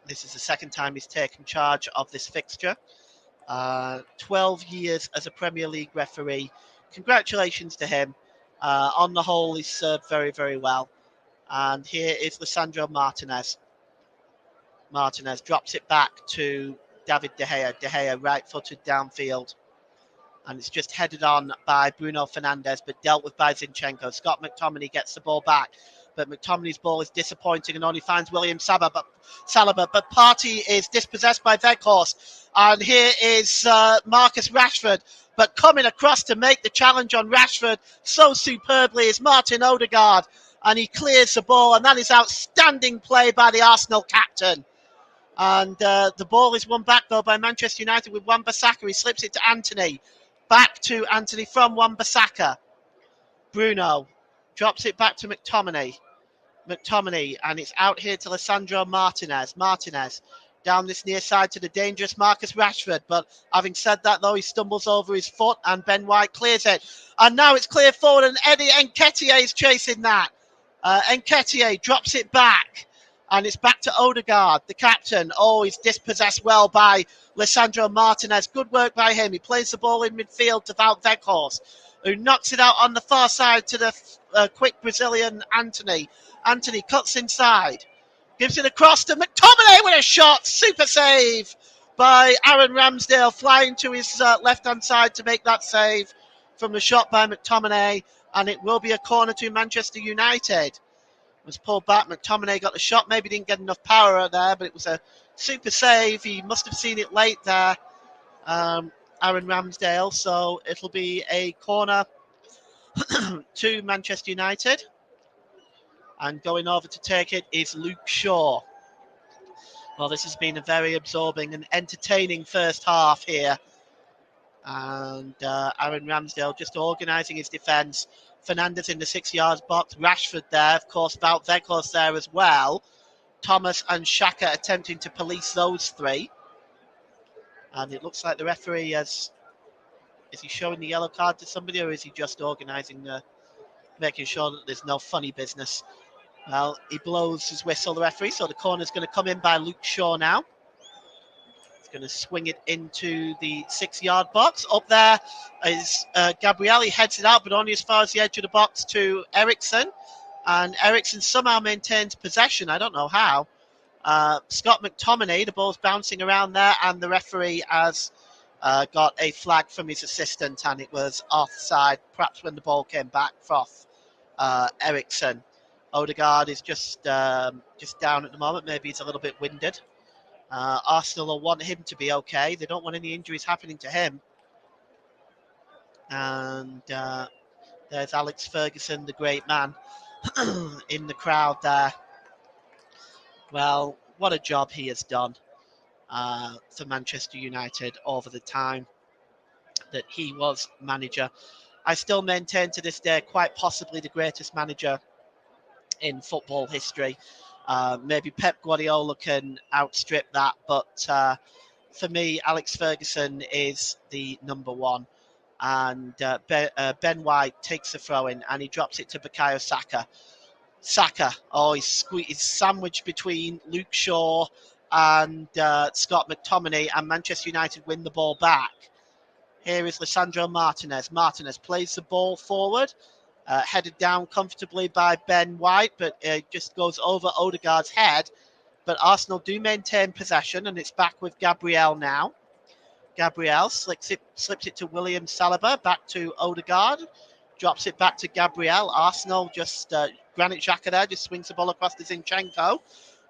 This is the second time he's taken charge of this fixture. 12 years as a Premier League referee. Congratulations to him. On the whole, he's served very, very well. And here is Lisandro Martinez. Martinez drops it back to David De Gea. De Gea right-footed downfield. And it's just headed on by Bruno Fernandes, but dealt with by Zinchenko. Scott McTominay gets the ball back. But McTominay's ball is disappointing and only finds William Saliba. But Partey is dispossessed by Weghorst. And here is Marcus Rashford. But coming across to make the challenge on Rashford so superbly is Martin Odegaard. And he clears the ball. And that is outstanding play by the Arsenal captain. And the ball is won back, though, by Manchester United with Wan-Bissaka. He slips it to Anthony. Back to Anthony from Wan-Bissaka. Bruno drops it back to McTominay. And it's out here to Lisandro Martinez. Martinez down this near side to the dangerous Marcus Rashford. But having said that, though, he stumbles over his foot and Ben White clears it. And now it's clear forward and Eddie Nketiah is chasing that. Nketiah drops it back. And it's back to Odegaard, the captain. Oh, he's dispossessed well by Lisandro Martinez. Good work by him. He plays the ball in midfield to Wout Weghorst, who knocks it out on the far side to the quick Brazilian Anthony. Anthony cuts inside. Gives it across to McTominay with a shot. Super save by Aaron Ramsdale, flying to his left-hand side to make that save from the shot by McTominay. And it will be a corner to Manchester United. Was pulled back. McTominay got the shot. Maybe didn't get enough power there, but it was a super save. He must have seen it late there, Aaron Ramsdale. So it'll be a corner to Manchester United. And going over to take it is Luke Shaw. Well, this has been a very absorbing and entertaining first half here. And Aaron Ramsdale just organising his defence. Fernandes in the 6-yard box. Rashford there. Of course, Wout Weghorst there as well. Thomas and Xhaka attempting to police those three. And it looks like the referee has... Is he showing the yellow card to somebody, or is he just organising, making sure that there's no funny business? Well, he blows his whistle, the referee, so the corner's going to come in by Luke Shaw now. He's going to swing it into the 6-yard box. Up there is Gabriel. He heads it out, but only as far as the edge of the box to Eriksen. And Eriksen somehow maintains possession. I don't know how. Scott McTominay, the ball's bouncing around there, and the referee has got a flag from his assistant, and it was offside, perhaps when the ball came back from Eriksen. Odegaard is just down at the moment. Maybe he's a little bit winded. Arsenal will want him to be okay. They don't want any injuries happening to him. And there's Alex Ferguson, the great man, in the crowd there. Well, what a job he has done for Manchester United over the time that he was manager. I still maintain to this day quite possibly the greatest manager in football history. Maybe Pep Guardiola can outstrip that, but for me, Alex Ferguson is the number one. And Ben White takes the throw in and he drops it to Bukayo Saka. Saka, he's sandwiched between Luke Shaw and Scott McTominay, and Manchester United win the ball back. Here is Lisandro Martinez. Martinez plays the ball forward. Headed down comfortably by Ben White, but it just goes over Odegaard's head. But Arsenal do maintain possession, and it's back with Gabriel now. Gabriel slips it to William Saliba, back to Odegaard, drops it back to Gabriel. Arsenal just, Granit Xhaka there, just swings the ball across to Zinchenko.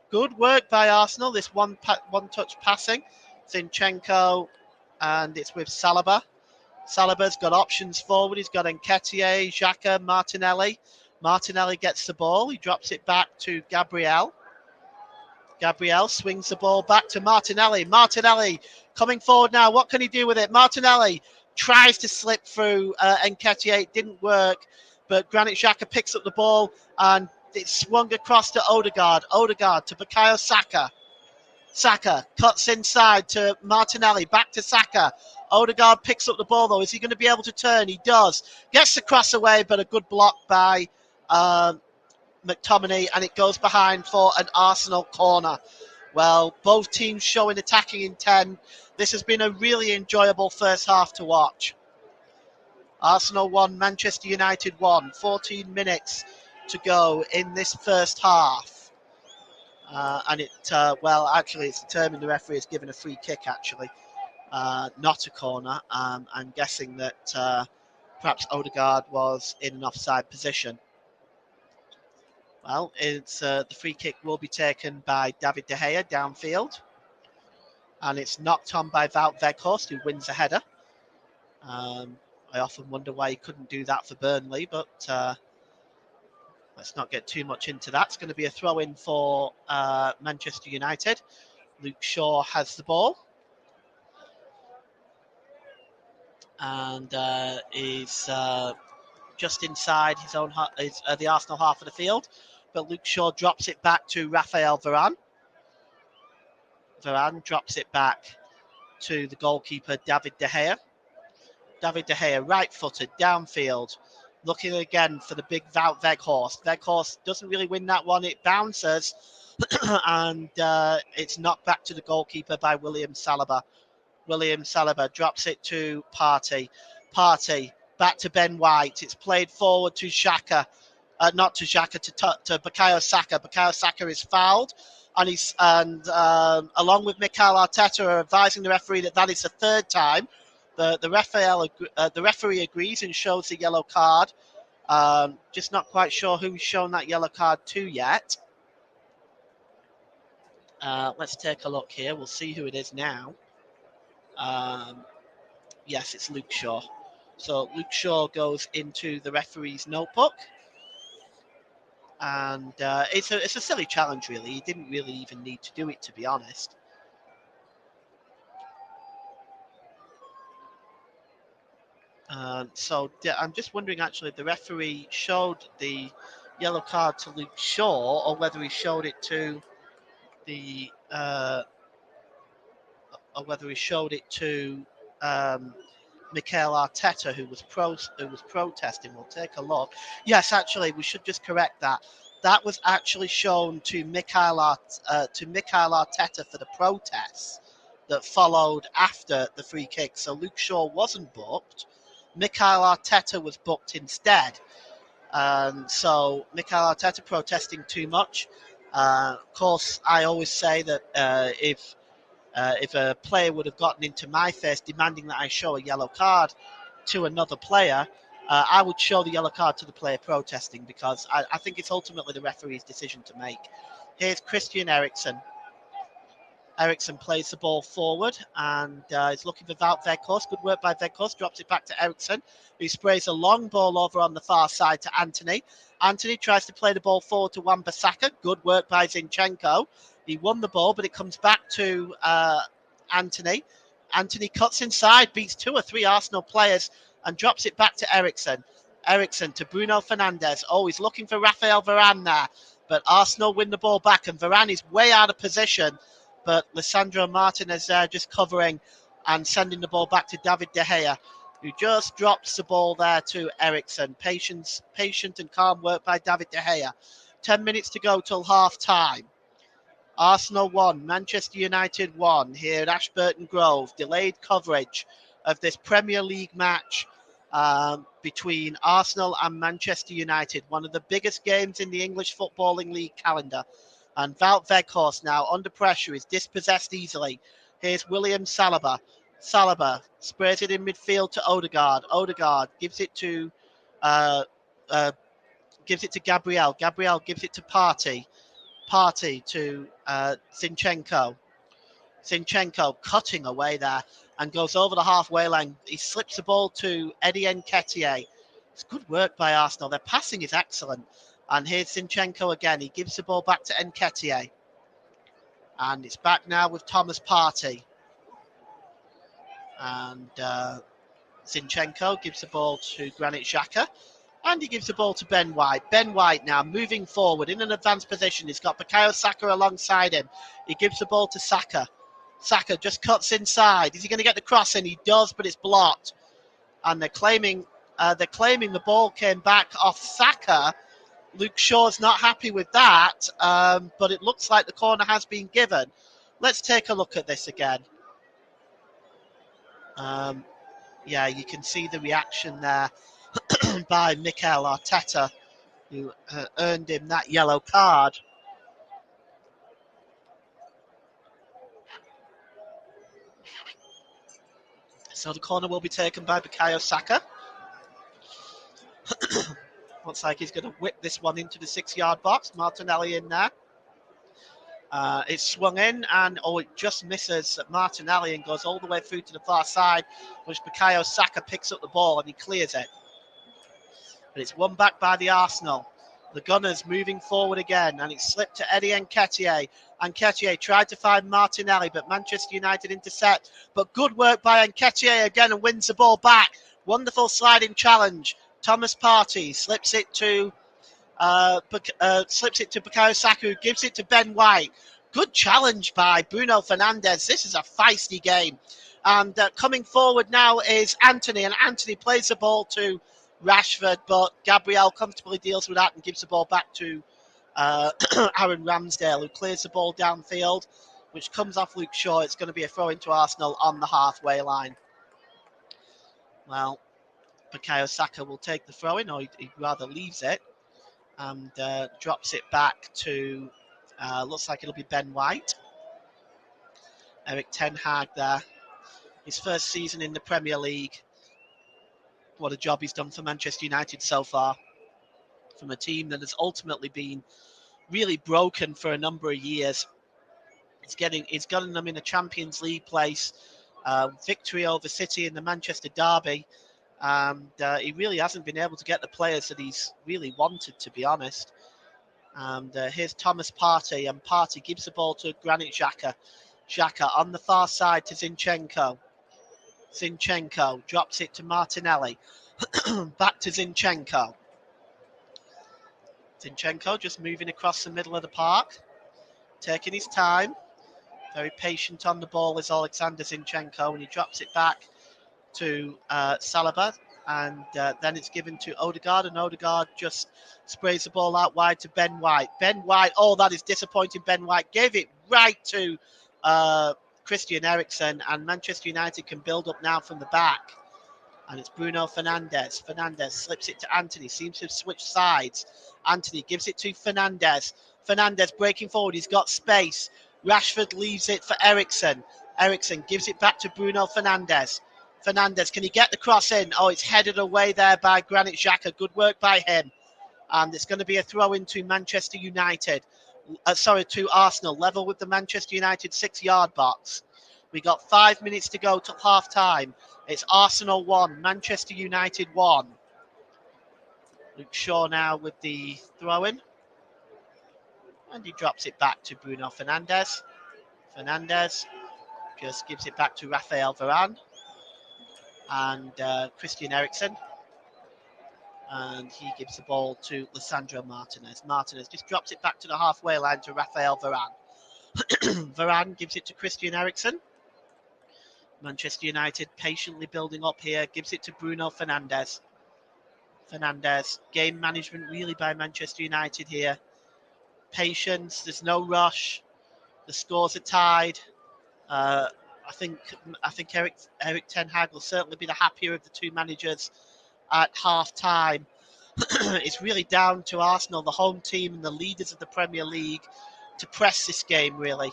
Good work by Arsenal, this one-touch passing. Zinchenko, and it's with Saliba. Saliba's got options forward. He's got Nketiah, Xhaka, Martinelli. Martinelli gets the ball. He drops it back to Gabriel. Gabriel swings the ball back to Martinelli. Martinelli coming forward now. What can he do with it? Martinelli tries to slip through Nketiah. It didn't work, but Granit Xhaka picks up the ball and it's swung across to Odegaard. Odegaard to Bukayo Saka. Saka cuts inside to Martinelli. Back to Saka. Odegaard picks up the ball, though. Is he going to be able to turn? He does. Gets the cross away, but a good block by McTominay, and it goes behind for an Arsenal corner. Well, both teams showing attacking intent. This has been a really enjoyable first half to watch. Arsenal 1, Manchester United 1. 14 minutes to go in this first half. And actually, it's determined the referee has given a free kick, actually. Not a corner. I'm guessing that perhaps Odegaard was in an offside position. Well, it's the free kick will be taken by David De Gea downfield. And it's knocked on by Wout Weghorst, who wins a header. I often wonder why he couldn't do that for Burnley, but let's not get too much into that. It's going to be a throw-in for Manchester United. Luke Shaw has the ball. And is just inside his own the Arsenal half of the field. But Luke Shaw drops it back to Raphael Varane. Varane drops it back to the goalkeeper, David De Gea. David De Gea, right-footed, downfield, looking again for the big Wout Weghorst. Weghorst doesn't really win that one. It bounces, and it's knocked back to the goalkeeper by William Saliba. William Saliba drops it to Partey. Partey back to Ben White. It's played forward to Xhaka. not to Xhaka, to Bukayo Saka. Bukayo Saka is fouled, and along with Mikel Arteta are advising the referee that is the third time. The referee agrees and shows the yellow card. Just not quite sure who's shown that yellow card to yet. Let's take a look here. We'll see who it is now. Yes, it's Luke Shaw. So Luke Shaw goes into the referee's notebook. And it's a silly challenge, really. He didn't really even need to do it, to be honest. So I'm just wondering, actually, if the referee showed the yellow card to Luke Shaw, or whether he showed it to the Mikel Arteta, who was protesting. We'll take a look. Yes, actually, we should just correct that. That was actually shown to Mikel Arteta for the protests that followed after the free kick. So Luke Shaw wasn't booked. Mikel Arteta was booked instead. So Mikel Arteta protesting too much. Of course, I always say that if a player would have gotten into my face demanding that I show a yellow card to another player, I would show the yellow card to the player protesting, because I think it's ultimately the referee's decision to make. Here's Christian Eriksen. Eriksen plays the ball forward and is looking for Wout Weghorst. Good work by Weghorst. Drops it back to Eriksen, who sprays a long ball over on the far side to Antony. Antony tries to play the ball forward to Wan-Bissaka. Good work by Zinchenko. He won the ball, but it comes back to Antony. Antony cuts inside, beats 2 or 3 Arsenal players, and drops it back to Eriksen. Eriksen to Bruno Fernandes. Oh, he's looking for Raphael Varane there, but Arsenal win the ball back, and Varane is way out of position. But Lisandro Martinez there just covering and sending the ball back to David De Gea, who just drops the ball there to Eriksen. Patient and calm work by David De Gea. 10 minutes to go till half time. Arsenal 1, Manchester United 1 here at Ashburton Grove. Delayed coverage of this Premier League match between Arsenal and Manchester United. One of the biggest games in the English Footballing League calendar. And Wout Weghorst now under pressure is dispossessed easily. Here's William Saliba. Saliba sprays it in midfield to Odegaard. Odegaard gives it to Gabriel. Gabriel gives it to Partey. Partey to Zinchenko. Zinchenko cutting away there and goes over the halfway line. He slips the ball to Eddie Nketiah. It's good work by Arsenal. Their passing is excellent. And here's Zinchenko again. He gives the ball back to Nketiah. And it's back now with Thomas Partey. And Zinchenko gives the ball to Granit Xhaka. And he gives the ball to Ben White. Ben White now moving forward in an advanced position. He's got Bukayo Saka alongside him. He gives the ball to Saka. Saka just cuts inside. Is he going to get the cross in? He does, but it's blocked. And they're claiming the ball came back off Saka. Luke Shaw's not happy with that, but it looks like the corner has been given. Let's take a look at this again. Yeah, you can see the reaction there by Mikel Arteta, who earned him that yellow card. So the corner will be taken by Bukayo Saka. Looks like he's going to whip this one into the 6-yard box. Martinelli in there. It's swung in and it just misses Martinelli and goes all the way through to the far side, which Bukayo Saka picks up the ball and he clears it. But it's won back by the Arsenal. The Gunners moving forward again, and it's slipped to Eddie Nketiah. Nketiah tried to find Martinelli, but Manchester United intercept. But good work by Nketiah again and wins the ball back. Wonderful sliding challenge. Thomas Partey slips it to Bukayo Saka, who gives it to Ben White. Good challenge by Bruno Fernandes. This is a feisty game. And coming forward now is Antony, and Antony plays the ball to Rashford, but Gabriel comfortably deals with that and gives the ball back to Aaron Ramsdale, who clears the ball downfield, which comes off Luke Shaw. It's going to be a throw into Arsenal on the halfway line. Well, Bukayo Saka will take the throw in, or he rather leaves it. and drops it back to, looks like it'll be Ben White. Erik Ten Hag there. His first season in the Premier League. What a job he's done for Manchester United so far. From a team that has ultimately been really broken for a number of years. It's gotten them in a Champions League place, victory over City in the Manchester Derby. And he really hasn't been able to get the players that he's really wanted, to be honest. And here's Thomas Partey, and Partey gives the ball to Granit Xhaka. Xhaka on the far side to Zinchenko. Zinchenko drops it to Martinelli. Back to Zinchenko. Zinchenko just moving across the middle of the park, taking his time. Very patient on the ball is Alexander Zinchenko, and he drops it back to Saliba, and then it's given to Odegaard, and Odegaard just sprays the ball out wide to Ben White. Ben White, oh, that is disappointing. Ben White gave it right to Christian Eriksen, and Manchester United can build up now from the back. And it's Bruno Fernandes. Fernandes slips it to Antony, seems to have switched sides. Antony gives it to Fernandes. Fernandes breaking forward, he's got space. Rashford leaves it for Eriksen. Eriksen gives it back to Bruno Fernandes. Fernandes, can he get the cross in? Oh, it's headed away there by Granit Xhaka. Good work by him. And it's going to be a throw into Manchester United. To Arsenal, level with the Manchester United 6-yard box. We got 5 minutes to go till half time. It's Arsenal 1, Manchester United 1. Luke Shaw now with the throw-in. And he drops it back to Bruno Fernandes. Fernandes just gives it back to Rafael Varane and Christian Eriksen. And he gives the ball to Lisandro Martinez. Martinez just drops it back to the halfway line to Rafael Varane. Varane gives it to Christian Eriksen. Manchester United patiently building up here, gives it to Bruno Fernandes. Fernandes, game management really by Manchester United here. Patience, there's no rush. The scores are tied. I think Erik Ten Hag will certainly be the happier of the two managers at half time. It's really down to Arsenal, the home team and the leaders of the Premier League, to press this game really.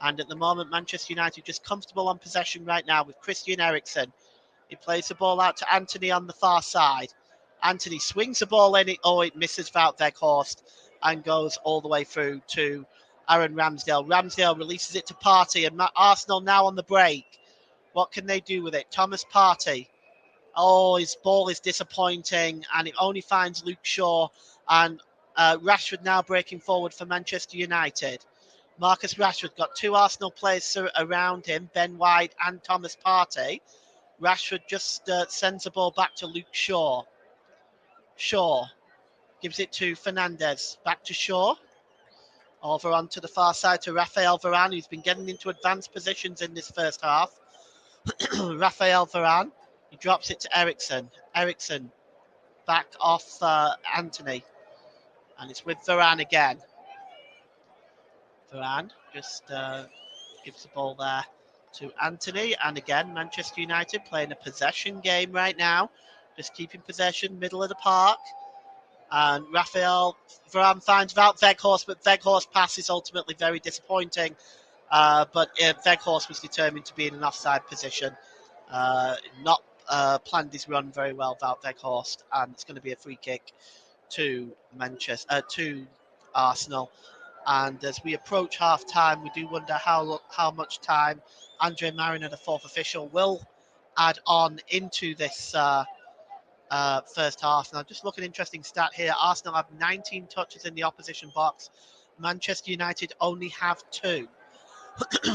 And at the moment, Manchester United just comfortable on possession right now with Christian Eriksen. He plays the ball out to Antony on the far side. Antony swings the ball in. It misses Wout Weghorst and goes all the way through to Aaron Ramsdale. Ramsdale releases it to Partey, and Arsenal now on the break. What can they do with it? Thomas Partey. Oh, his ball is disappointing, and it only finds Luke Shaw. And Rashford now breaking forward for Manchester United. Marcus Rashford got two Arsenal players around him, Ben White and Thomas Partey. Rashford just sends the ball back to Luke Shaw. Shaw gives it to Fernandes. Back to Shaw. Over onto the far side to Rafael Varane, who's been getting into advanced positions in this first half. Rafael Varane. He drops it to Eriksen. Eriksen back off Antony. And it's with Varane again. Varane just gives the ball there to Antony. And again, Manchester United playing a possession game right now. Just keeping possession, middle of the park. And Rafael Varane finds Wout Weghorst, but Weghorst's pass is ultimately very disappointing. But Weghorst was determined to be in an offside position. Not planned his run very well, Wout Weghorst. And it's going to be a free kick to Arsenal. And as we approach half time, we do wonder how much time Andre Marriner, the fourth official, will add on into this first half. Now, just look at an interesting stat here. Arsenal have 19 touches in the opposition box. Manchester United only have 2.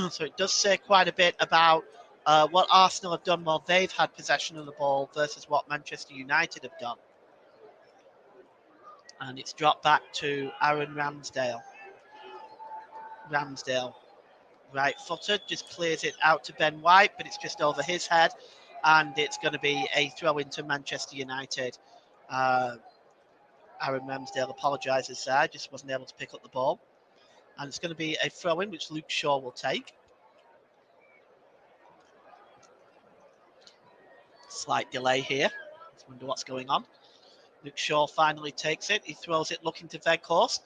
So it does say quite a bit about what Arsenal have done while they've had possession of the ball versus what Manchester United have done. And it's dropped back to Aaron Ramsdale. Ramsdale, right-footed, just clears it out to Ben White, but it's just over his head, and it's going to be a throw into Manchester United. Aaron Ramsdale apologises there, just wasn't able to pick up the ball. And it's going to be a throw-in, which Luke Shaw will take. Slight delay here. Let's wonder what's going on. Luke Shaw finally takes it. He throws it looking to Weghorst.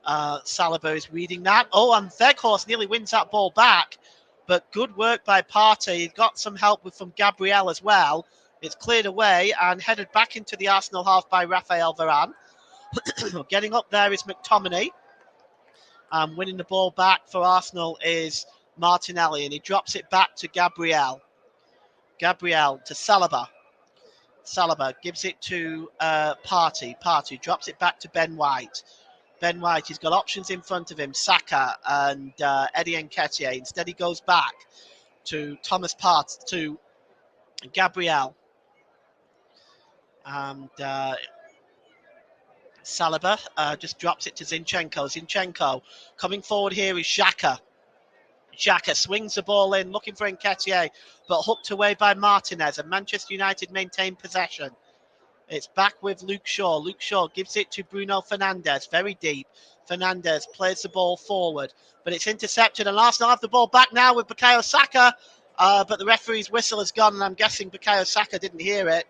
Saliba is reading that. Oh, and Weghorst nearly wins that ball back. But good work by Partey. He got some help from Gabriel as well. It's cleared away and headed back into the Arsenal half by Raphael Varane. Getting up there is McTominay. Winning the ball back for Arsenal is Martinelli, and he drops it back to Gabriel. Gabriel to Saliba. Saliba gives it to Partey. Partey drops it back to Ben White. Ben White, he's got options in front of him, Saka and Eddie Nketiah. Instead, he goes back to Thomas Partey, to Gabriel. And Saliba just drops it to Zinchenko. Zinchenko coming forward here is Xhaka. Xhaka swings the ball in, looking for Nketiah, but hooked away by Martinez, and Manchester United maintain possession. It's back with Luke Shaw. Luke Shaw gives it to Bruno Fernandes, very deep. Fernandes plays the ball forward, but it's intercepted, and Arsenal have the ball back now with Bukayo Saka, but the referee's whistle has gone, and I'm guessing Bukayo Saka didn't hear it,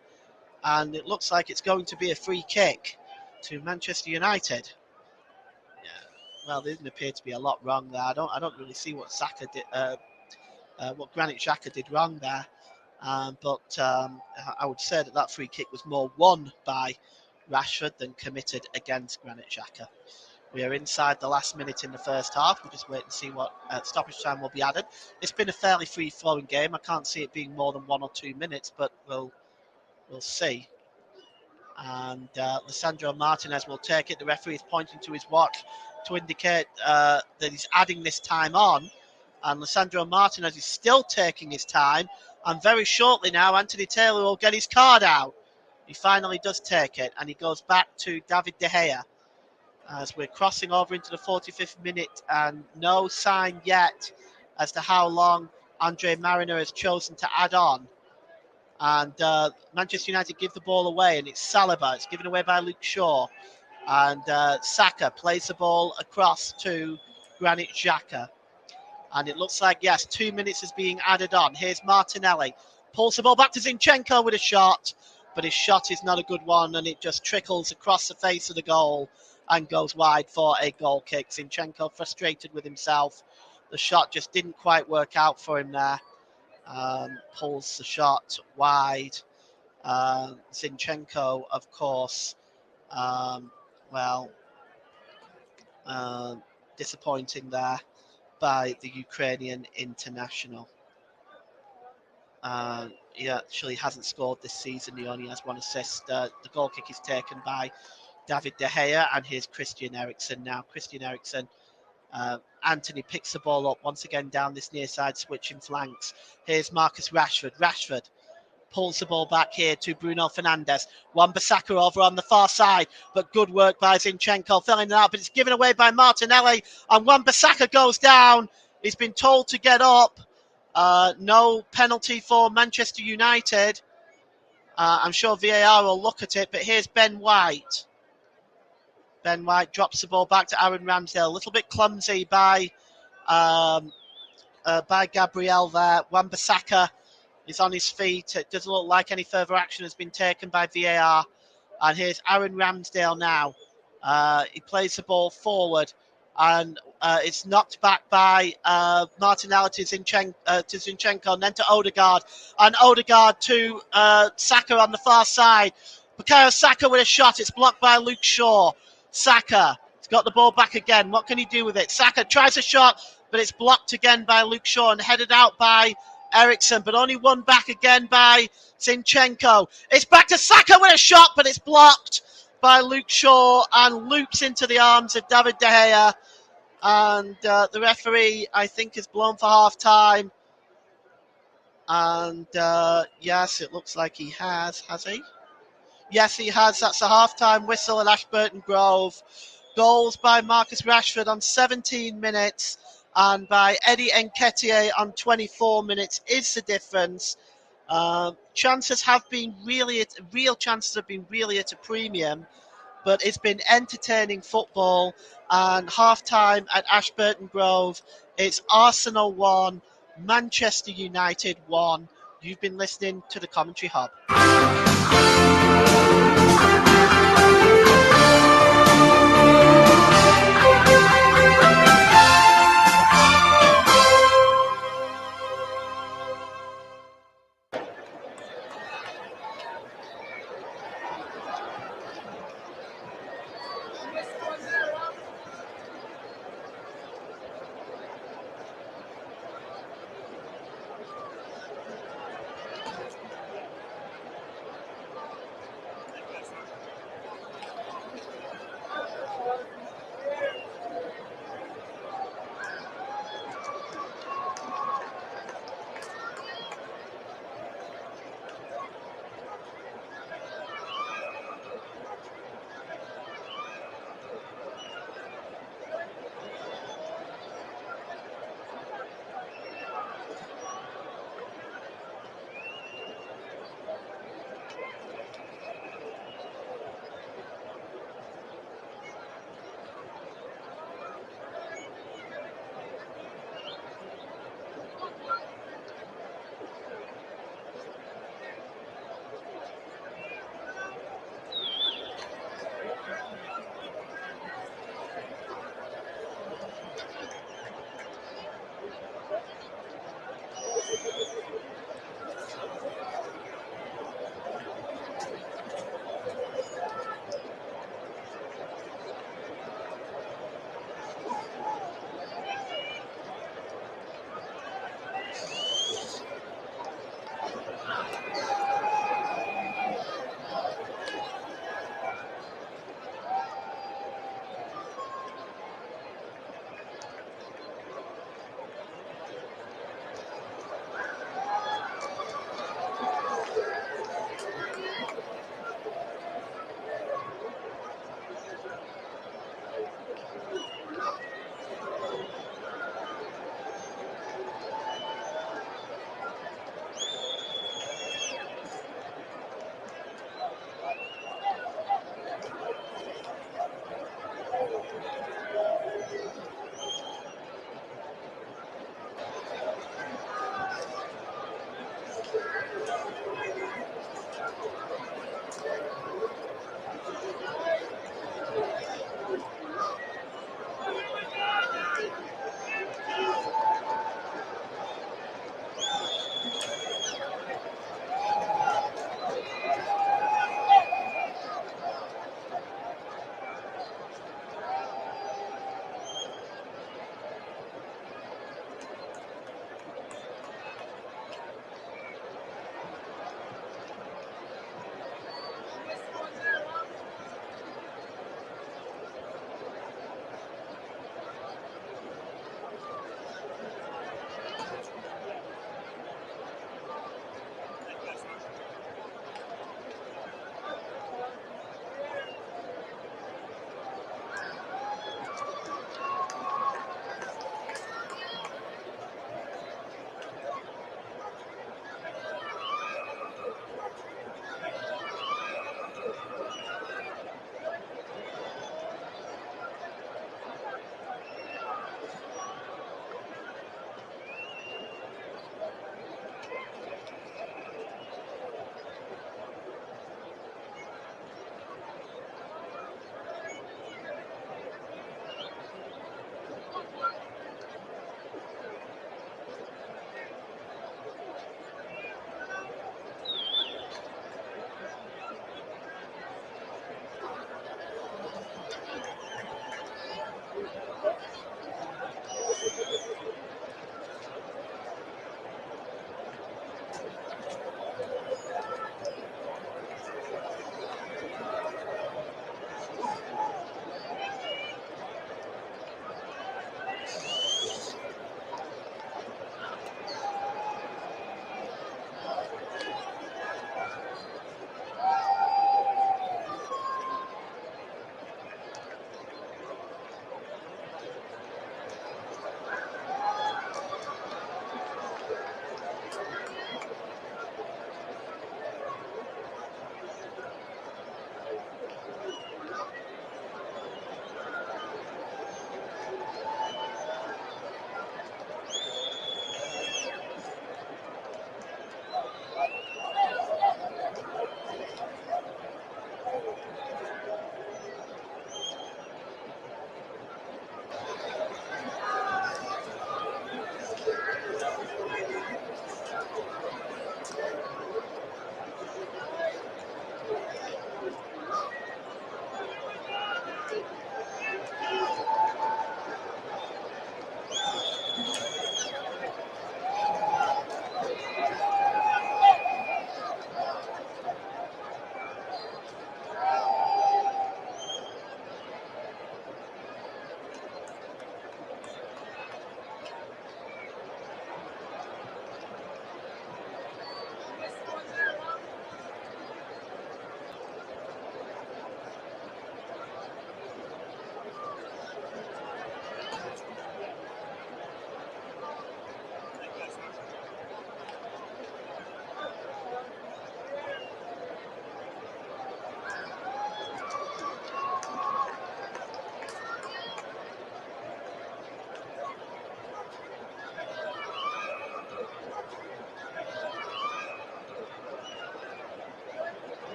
and it looks like it's going to be a free kick to Manchester United. Well, there didn't appear to be a lot wrong there. I don't really see what Saka did, what Granit Xhaka did wrong there. But I would say that free kick was more won by Rashford than committed against Granit Xhaka. We are inside the last minute in the first half. We'll just wait and see what stoppage time will be added. It's been a fairly free-flowing game. I can't see it being more than 1 or 2 minutes, but we'll see. And Lisandro Martinez will take it. The referee is pointing to his watch to indicate that he's adding this time on. And Lisandro Martinez is still taking his time. And very shortly now, Anthony Taylor will get his card out. He finally does take it. And he goes back to David De Gea as we're crossing over into the 45th minute. And no sign yet as to how long Andre Mariner has chosen to add on. And Manchester United give the ball away, and it's Saliba. It's given away by Luke Shaw. And Saka plays the ball across to Granit Xhaka. And it looks like, yes, 2 minutes is being added on. Here's Martinelli. Pulls the ball back to Zinchenko with a shot. But his shot is not a good one, and it just trickles across the face of the goal and goes wide for a goal kick. Zinchenko frustrated with himself. The shot just didn't quite work out for him there. Pulls the shot wide. Zinchenko, of course, disappointing there by the Ukrainian international. He actually hasn't scored this season. He only has 1 assist. The goal kick is taken by David De Gea, and here's Christian Eriksen now. Christian Eriksen. Anthony picks the ball up once again down this near side, switching flanks. Here's Marcus Rashford. Rashford pulls the ball back here to Bruno Fernandes. Wan-Bissaka over on the far side, but good work by Zinchenko, filling it out, but it's given away by Martinelli, and Wan-Bissaka goes down. He's been told to get up. No penalty for Manchester United. I'm sure VAR will look at it, but here's Ben White. Ben White drops the ball back to Aaron Ramsdale. A little bit clumsy by Gabriel there. Wan-Bissaka is on his feet. It doesn't look like any further action has been taken by VAR. And here's Aaron Ramsdale now. He plays the ball forward, and it's knocked back by Martinelli to Zinchenko, and then to Odegaard. And Odegaard to Saka on the far side. Bukayo Saka with a shot. It's blocked by Luke Shaw. Saka has got the ball back again. What can he do with it? Saka tries a shot, but it's blocked again by Luke Shaw and headed out by Eriksen, but only won back again by Zinchenko. It's back to Saka with a shot, but it's blocked by Luke Shaw and loops into the arms of David De Gea. And the referee, I think, has blown for half-time. And yes, it looks like he has he? Yes, he has. That's a half-time whistle at Ashburton Grove. Goals by Marcus Rashford on 17 minutes and by Eddie Nketiah on 24 minutes is the difference. Chances have been real chances have been really at a premium, but it's been entertaining football. And half-time at Ashburton Grove, it's Arsenal 1, Manchester United 1. You've been listening to the Commentary Hub.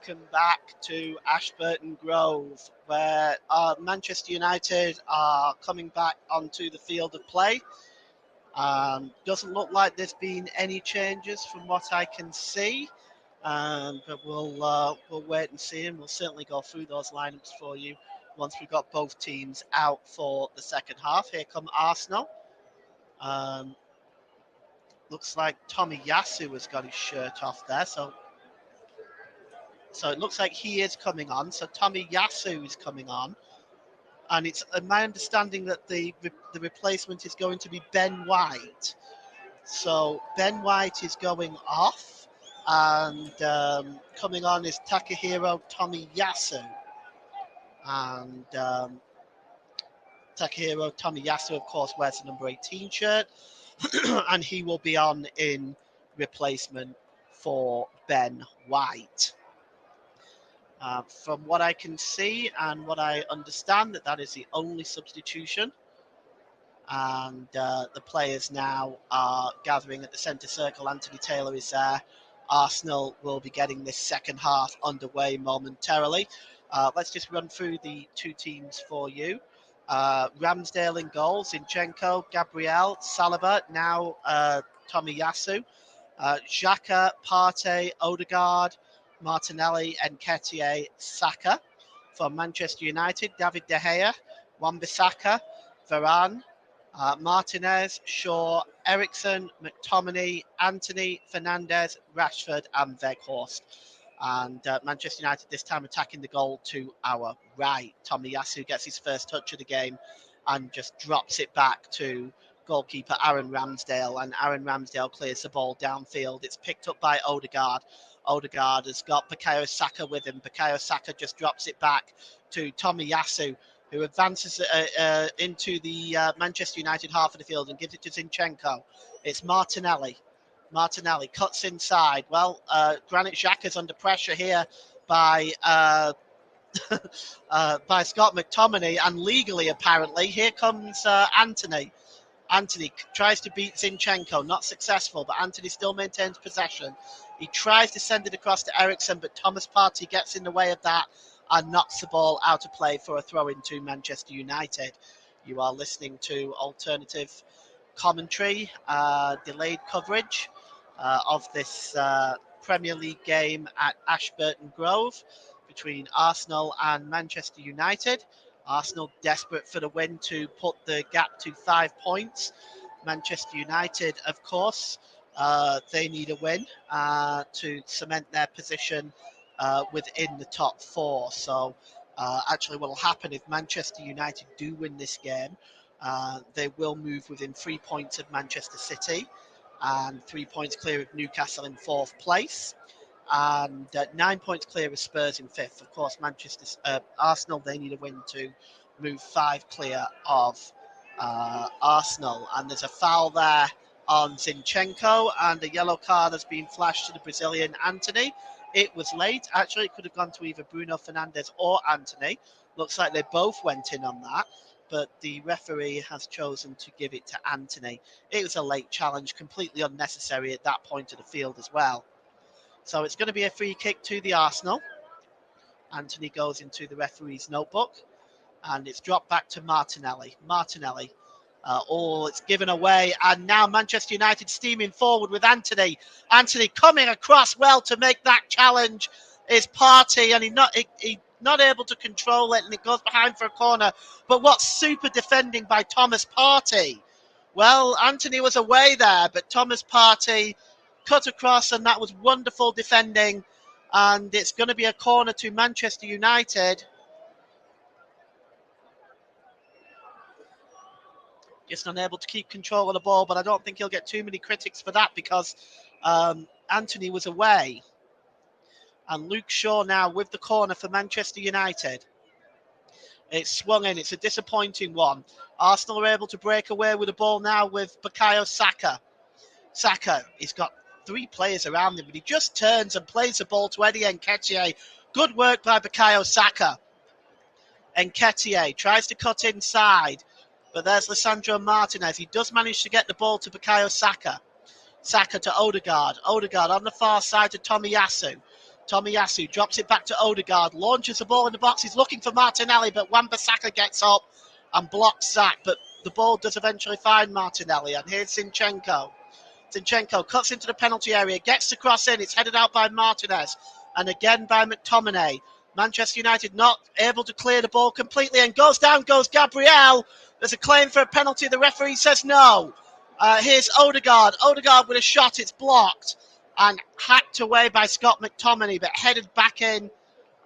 welcome back to Ashburton Grove, where Manchester United are coming back onto the field of play. Doesn't look like there's been any changes from what I can see, but we'll wait and see, and we'll certainly go through those lineups for you once we've got both teams out for the second half. Here come Arsenal. Looks like Tomiyasu has got his shirt off there, so it looks like he is coming on. So Tomiyasu is coming on, and it's my understanding that the replacement is going to be Ben White. So Ben White is going off, and coming on is Takahiro Tomiyasu. And Takahiro Tomiyasu, of course, wears the number 18 shirt, and he will be on in replacement for Ben White. From what I can see and what I understand, that is the only substitution. And the players now are gathering at the centre circle. Anthony Taylor is there. Arsenal will be getting this second half underway momentarily. Let's just run through the two teams for you. Ramsdale in goal, Zinchenko, Gabriel, Saliba, now Tomiyasu, Xhaka, Partey, Odegaard, Martinelli, Nketiah, Saka. For Manchester United, David De Gea, Wan-Bissaka, Varane, Martinez, Shaw, Eriksen, McTominay, Antony, Fernandes, Rashford, and Weghorst. And Manchester United this time attacking the goal to our right. Tomiyasu gets his first touch of the game and just drops it back to goalkeeper Aaron Ramsdale, and Aaron Ramsdale clears the ball downfield. It's picked up by Odegaard. Odegaard has got Bukayo Saka with him. Bukayo Saka just drops it back to Tomiyasu, who advances into the Manchester United half of the field and gives it to Zinchenko. It's Martinelli. Martinelli cuts inside. Well, Granit Xhaka's under pressure here by Scott McTominay, and legally apparently. Here comes Antony. Antony tries to beat Zinchenko, not successful, but Antony still maintains possession. He tries to send it across to Eriksen, but Thomas Partey gets in the way of that and knocks the ball out of play for a throw into Manchester United. You are listening to alternative commentary, delayed coverage of this Premier League game at Ashburton Grove between Arsenal and Manchester United. Arsenal desperate for the win to put the gap to 5 points. Manchester United, of course, they need a win to cement their position within the top 4. So actually what will happen if Manchester United do win this game, they will move within 3 points of Manchester City and 3 points clear of Newcastle in 4th place, and 9 points clear of Spurs in 5th. Of course, Arsenal, they need a win to move 5 clear of Arsenal. And there's a foul there on Zinchenko, and a yellow card has been flashed to the Brazilian Antony. It was late. Actually, it could have gone to either Bruno Fernandes or Antony. Looks like they both went in on that, but the referee has chosen to give it to Antony. It was a late challenge, completely unnecessary at that point of the field as well. So it's going to be a free kick to the Arsenal. Antony goes into the referee's notebook, and it's dropped back to Martinelli. Martinelli. It's given away, and now Manchester United steaming forward with Antony. Antony coming across well to make that challenge is Partey, and he's not able to control it, and it goes behind for a corner. But what's super defending by Thomas Partey? Well, Antony was away there, but Thomas Partey cut across, and that was wonderful defending. And it's going to be a corner to Manchester United. Just unable to keep control of the ball, but I don't think he'll get too many critics for that because Antony was away. And Luke Shaw now with the corner for Manchester United. It's swung in. It's a disappointing one. Arsenal are able to break away with the ball now with Bukayo Saka. Saka, he's got 3 players around him, but he just turns and plays the ball to Eddie Nketiah. Good work by Bukayo Saka. Nketiah tries to cut inside, but there's Lisandro Martinez. He does manage to get the ball to Bukayo Saka. Saka to Odegaard. Odegaard on the far side to Tomiyasu. Tomiyasu drops it back to Odegaard, launches the ball in the box. He's looking for Martinelli, but Wan-Bissaka gets up and blocks Zach. But the ball does eventually find Martinelli. And here's Zinchenko. Zinchenko cuts into the penalty area, gets the cross in. It's headed out by Martinez and again by McTominay. Manchester United not able to clear the ball completely and goes Gabriel. There's a claim for a penalty. The referee says no. Here's Odegaard. Odegaard with a shot. It's blocked and hacked away by Scott McTominay, but headed back in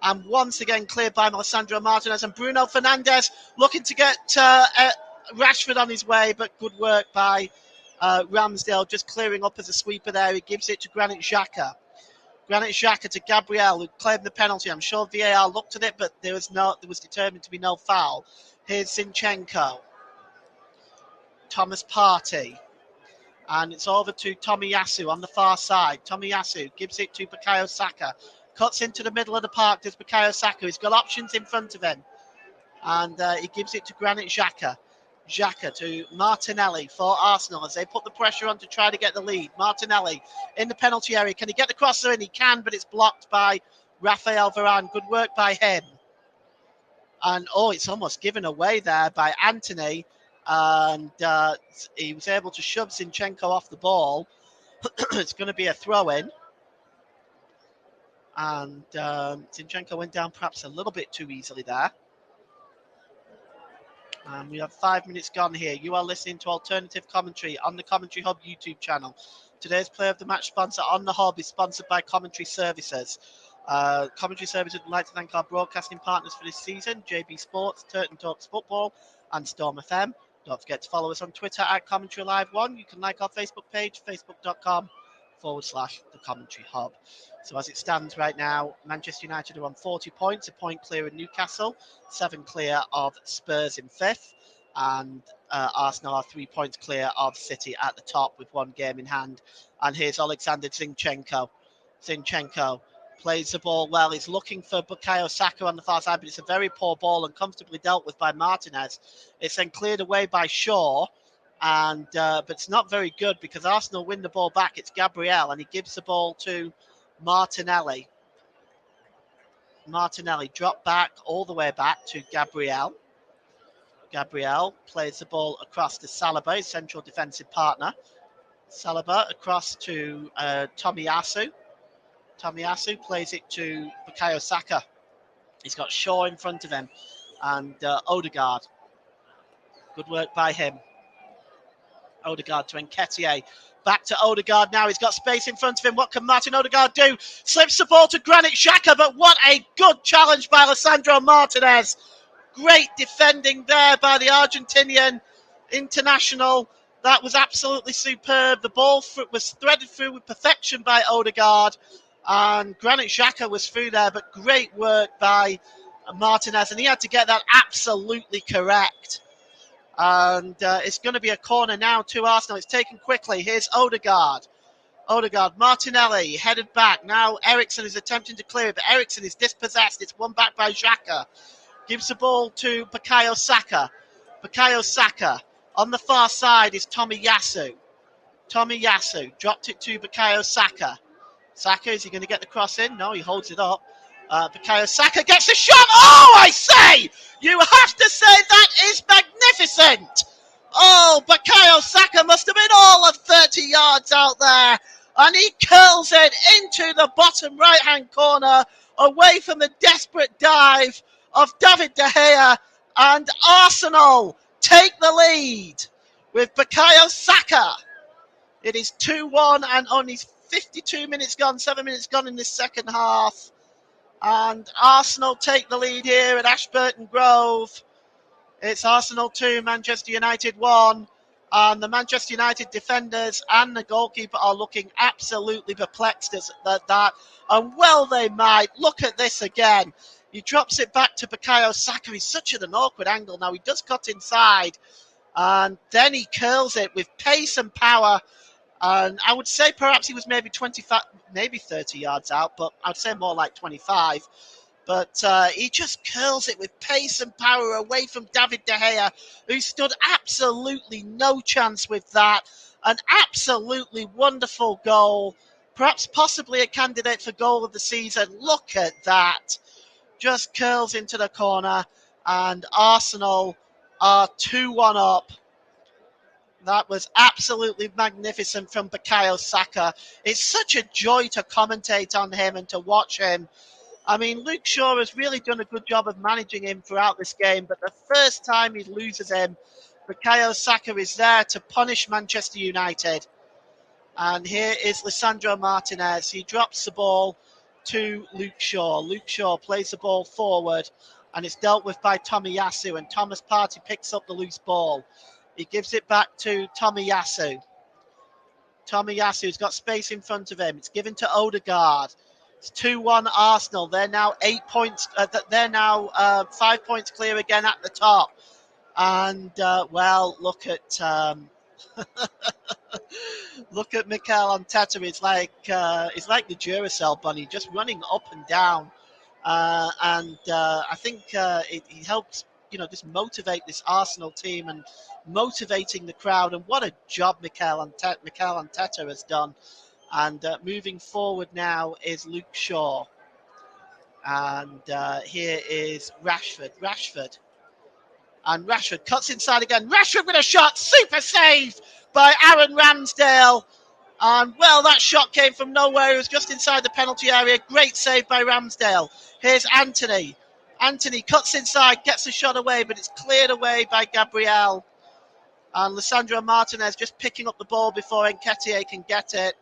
and once again cleared by Alessandro Martinez. And Bruno Fernandes looking to get Rashford on his way, but good work by Ramsdale, just clearing up as a sweeper there. He gives it to Granit Xhaka. Granit Xhaka to Gabriel, who claimed the penalty. I'm sure VAR looked at it, but there was determined to be no foul. Here's Zinchenko. Thomas Partey. And it's over to Tomiyasu on the far side. Tomiyasu gives it to Bukayo Saka. Cuts into the middle of the park. There's Bukayo Saka. He's got options in front of him. And he gives it to Granit Xhaka. Xhaka to Martinelli for Arsenal as they put the pressure on to try to get the lead. Martinelli in the penalty area. Can he get the crosser in? He can, but it's blocked by Rafael Varane. Good work by him. And, it's almost given away there by Anthony. And he was able to shove Zinchenko off the ball. It's going to be a throw-in. And Zinchenko went down perhaps a little bit too easily there. And we have 5 minutes gone here. You are listening to Alternative Commentary on the Commentary Hub YouTube channel. Today's Player of the Match sponsor on the Hub is sponsored by Commentary Services. Commentary Services would like to thank our broadcasting partners for this season, JB Sports, Turton Talks Football, and Storm FM. Don't forget to follow us on Twitter at Commentary Live 1. You can like our Facebook page, facebook.com/The Commentary Hub. So as it stands right now, Manchester United are on 40 points, a point clear of Newcastle, 7 clear of Spurs in 5th, and Arsenal are 3 points clear of City at the top with 1 game in hand. And here's Alexander Zinchenko. Zinchenko plays the ball well. He's looking for Bukayo Saka on the far side, but it's a very poor ball and comfortably dealt with by Martinez. It's then cleared away by Shaw, and but it's not very good because Arsenal win the ball back. It's Gabriel, and he gives the ball to Martinelli. Martinelli dropped back all the way back to Gabriel. Gabriel plays the ball across to Saliba, his central defensive partner. Saliba across to Tomiyasu. Tomiyasu plays it to Bukayo Saka. He's got Shaw in front of him and Odegaard. Good work by him. Odegaard to Nketiah. Back to Odegaard now. He's got space in front of him. What can Martin Odegaard do? Slips the ball to Granit Xhaka, but what a good challenge by Alessandro Martinez. Great defending there by the Argentinian international. That was absolutely superb. The ball was threaded through with perfection by Odegaard. And Granit Xhaka was through there, but great work by Martinez. And he had to get that absolutely correct. And it's going to be a corner now to Arsenal. It's taken quickly. Here's Odegaard. Odegaard, Martinelli headed back. Now Eriksen is attempting to clear it, but Eriksen is dispossessed. It's won back by Xhaka. Gives the ball to Bukayo Saka. Bukayo Saka. On the far side is Tomiyasu. Tomiyasu dropped it to Bukayo Saka. Saka, is he going to get the cross in? No, he holds it up. Bukayo Saka gets a shot. Oh, I say! You have to say that is magnificent. Oh, Bukayo Saka must have been all of 30 yards out there. And he curls it into the bottom right-hand corner away from the desperate dive of David De Gea. And Arsenal take the lead with Bukayo Saka. It is 2-1 and only 52 minutes gone, 7 minutes gone in this second half. And Arsenal take the lead here at Ashburton Grove. It's Arsenal 2, Manchester United 1. And the Manchester United defenders and the goalkeeper are looking absolutely perplexed at that. And well they might. Look at this again. He drops it back to Bukayo Saka. He's such at an awkward angle now. He does cut inside. And then he curls it with pace and power. And I would say perhaps he was maybe 25, maybe 30 yards out, but I'd say more like 25. But he just curls it with pace and power away from David De Gea, who stood absolutely no chance with that. An absolutely wonderful goal. perhaps possibly a candidate for goal of the season. Look at that. Just curls into the corner, and Arsenal are 2-1 up. That was absolutely magnificent from Bukayo Saka. It's such a joy to commentate on him and to watch him. I mean, Luke Shaw has really done a good job of managing him throughout this game, but the first time he loses him, Bukayo Saka is there to punish Manchester United. And here is Lisandro Martinez. He drops the ball to Luke Shaw. Luke Shaw plays the ball forward, and it's dealt with by Tomiyasu, and Thomas Partey picks up the loose ball. He gives it back to Tomiyasu. Tomiyasu's got space in front of him. It's given to Odegaard. It's 2-1 Arsenal. They're now 8 points. They're now 5 points clear again at the top. And well, look at look at Mikel Arteta. It's like the Duracell bunny, just running up and down. I think it helps, just motivate this Arsenal team and motivating the crowd. And what a job Mikel Arteta has done. And moving forward now is Luke Shaw. And here is Rashford. And Rashford cuts inside again. Rashford with a shot. Super save by Aaron Ramsdale. And, well, that shot came from nowhere. It was just inside the penalty area. Great save by Ramsdale. Here's Anthony. Anthony cuts inside, gets the shot away, but it's cleared away by Gabriel. And Lisandro Martinez just picking up the ball before Nketiah can get it.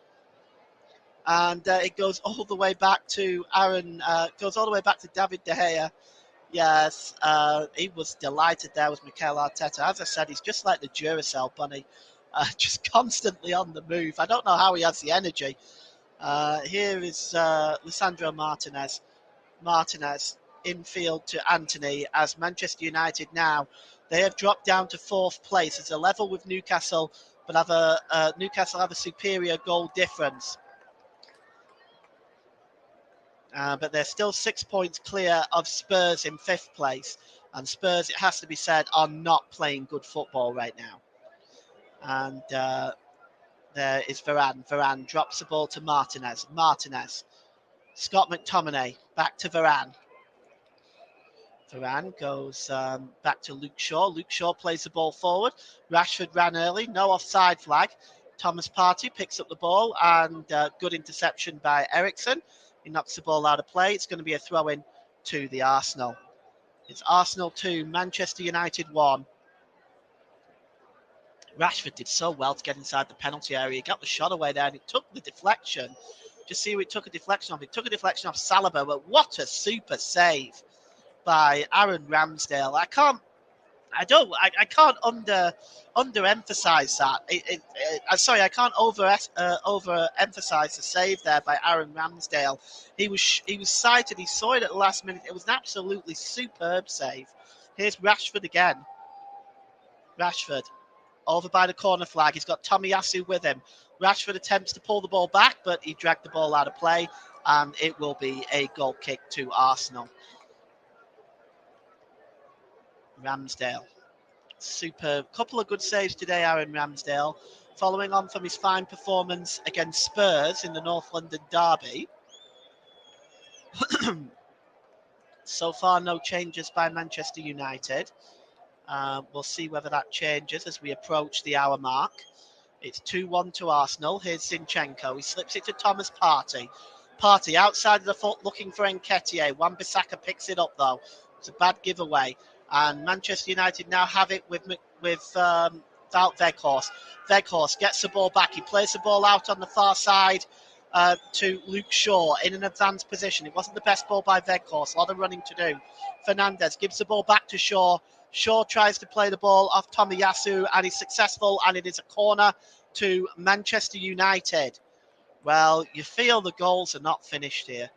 And it goes all the way back to David De Gea. Yes, he was delighted there with Mikel Arteta. As I said, he's just like the Duracell bunny, just constantly on the move. I don't know how he has the energy. Here is Lisandro Martinez. Martinez infield to Anthony as Manchester United now. They have dropped down to 4th place. It's a level with Newcastle, but Newcastle have a superior goal difference. But they're still 6 points clear of Spurs in 5th place. And Spurs, it has to be said, are not playing good football right now. And there is Varane. Varane drops the ball to Martinez. Scott McTominay back to Varane. Varane goes back to Luke Shaw. Luke Shaw plays the ball forward. Rashford ran early. No offside flag. Thomas Partey picks up the ball, and good interception by Eriksen. He knocks the ball out of play. It's going to be a throw-in to the Arsenal. It's Arsenal 2, Manchester United 1. Rashford did so well to get inside the penalty area. He got the shot away there, and it took the deflection. Just see who it took a deflection off. It took a deflection off Saliba, but what a super save by Aaron Ramsdale. I can't underemphasize that. I can't overemphasize the save there by Aaron Ramsdale. He was sighted. He saw it at the last minute. It was an absolutely superb save. Here's Rashford again. Rashford over by the corner flag. He's got Tomiyasu with him. Rashford attempts to pull the ball back, but he dragged the ball out of play, and it will be a goal kick to Arsenal. Ramsdale. Superb. Couple of good saves today, Aaron Ramsdale. Following on from his fine performance against Spurs in the North London derby. So far, no changes by Manchester United. We'll see whether that changes as we approach the hour mark. It's 2-1 to Arsenal. Here's Zinchenko. He slips it to Thomas Partey. Partey outside of the foot looking for Nketiah. Wan-Bissaka picks it up, though. It's a bad giveaway. And Manchester United now have it with Wout Weghorst. Weghorst gets the ball back. He plays the ball out on the far side to Luke Shaw in an advanced position. It wasn't the best ball by Weghorst. A lot of running to do. Fernandes gives the ball back to Shaw. Shaw tries to play the ball off Tomiyasu, and he's successful, and it is a corner to Manchester United. Well, you feel the goals are not finished here.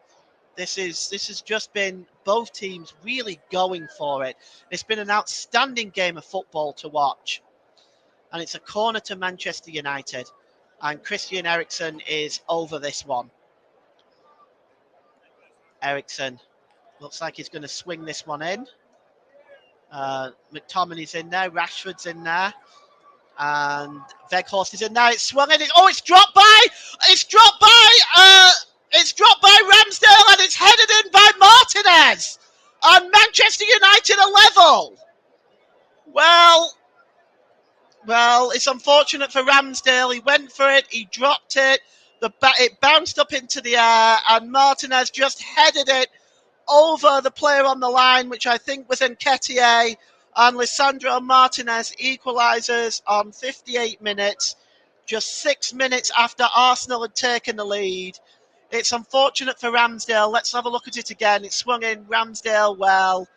This has just been both teams really going for it. It's been an outstanding game of football to watch. And it's a corner to Manchester United. And Christian Eriksen is over this one. Eriksen looks like he's going to swing this one in. McTominay's in there. Rashford's in there. And Weghorst is in there. It's swung in. Oh, it's dropped by. It's dropped by Well, it's unfortunate for Ramsdale. He went for it, he dropped it, it bounced up into the air, and Martinez just headed it over the player on the line, which I think was Nketiah, and Lisandro Martinez equalises on 58 minutes, just 6 minutes after Arsenal had taken the lead. It's unfortunate for Ramsdale. Let's have a look at it again. It swung in Ramsdale well.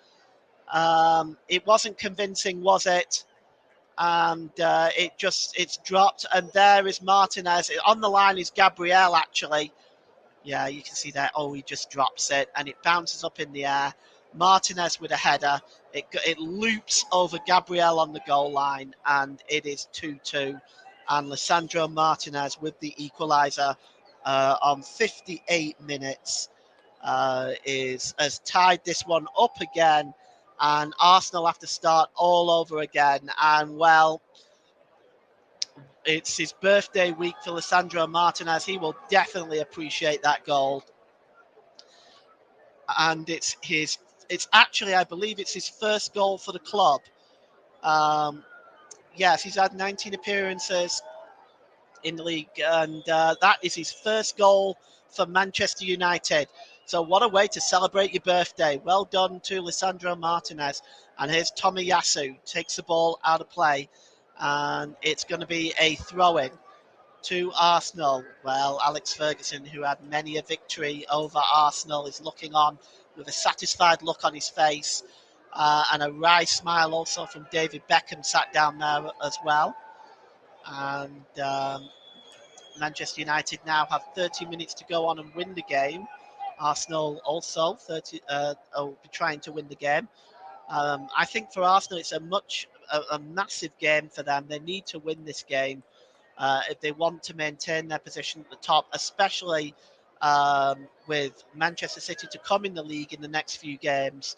It wasn't convincing, was it? And it's dropped. And there is Martinez. On the line is Gabriel, actually. Yeah, you can see there. Oh, he just drops it, and it bounces up in the air. Martinez with a header. It loops over Gabriel on the goal line, and it is 2-2. And Lisandro Martinez with the equaliser on 58 minutes has tied this one up again, and Arsenal have to start all over again. And well, it's his birthday week for Lisandro Martinez. He will definitely appreciate that goal. And it's actually, I believe it's his first goal for the club. Yes, he's had 19 appearances in the league, and that is his first goal for Manchester United. So what a way to celebrate your birthday. Well done to Lisandro Martinez. And here's Tomiyasu, takes the ball out of play, and it's going to be a throw-in to Arsenal. Well, Alex Ferguson, who had many a victory over Arsenal, is looking on with a satisfied look on his face, and a wry smile also from David Beckham sat down there as well. And Manchester United now have 30 minutes to go on and win the game. Arsenal also will be trying to win the game. I think for Arsenal it's a massive game for them. They need to win this game if they want to maintain their position at the top, especially with Manchester City to come in the league in the next few games.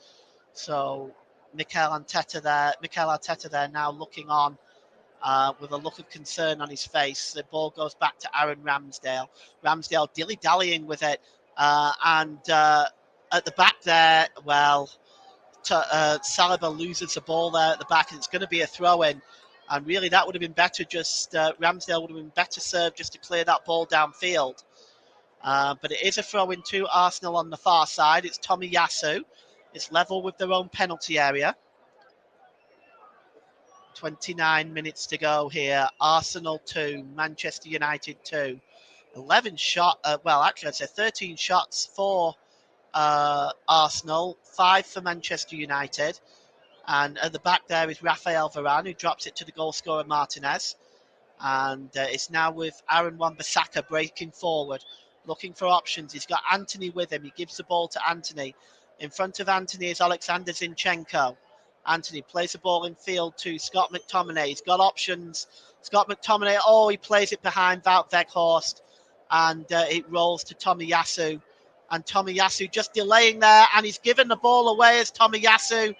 So Mikel Arteta there now looking on with a look of concern on his face. The ball goes back to Aaron Ramsdale. Ramsdale dilly-dallying with it. And at the back there, well, Saliba loses the ball there at the back, and it's going to be a throw-in. And really, that would have been better. Ramsdale would have been better served just to clear that ball downfield. But it is a throw-in to Arsenal on the far side. It's Tomiyasu. It's level with their own penalty area. 29 minutes to go here. Arsenal 2, Manchester United 2. 11 shot. Actually, I'd say 13 shots for Arsenal, 5 for Manchester United. And at the back there is Rafael Varane, who drops it to the goal scorer Martinez. And it's now with Aaron Wan-Bissaka breaking forward, looking for options. He's got Antony with him. He gives the ball to Antony. In front of Antony is Alexander Zinchenko. Antony plays the ball in field to Scott McTominay. He's got options. Scott McTominay, he plays it behind Wout Weghorst. And it rolls to Tomiyasu. And Tomiyasu just delaying there. And he's given the ball away as Tomiyasu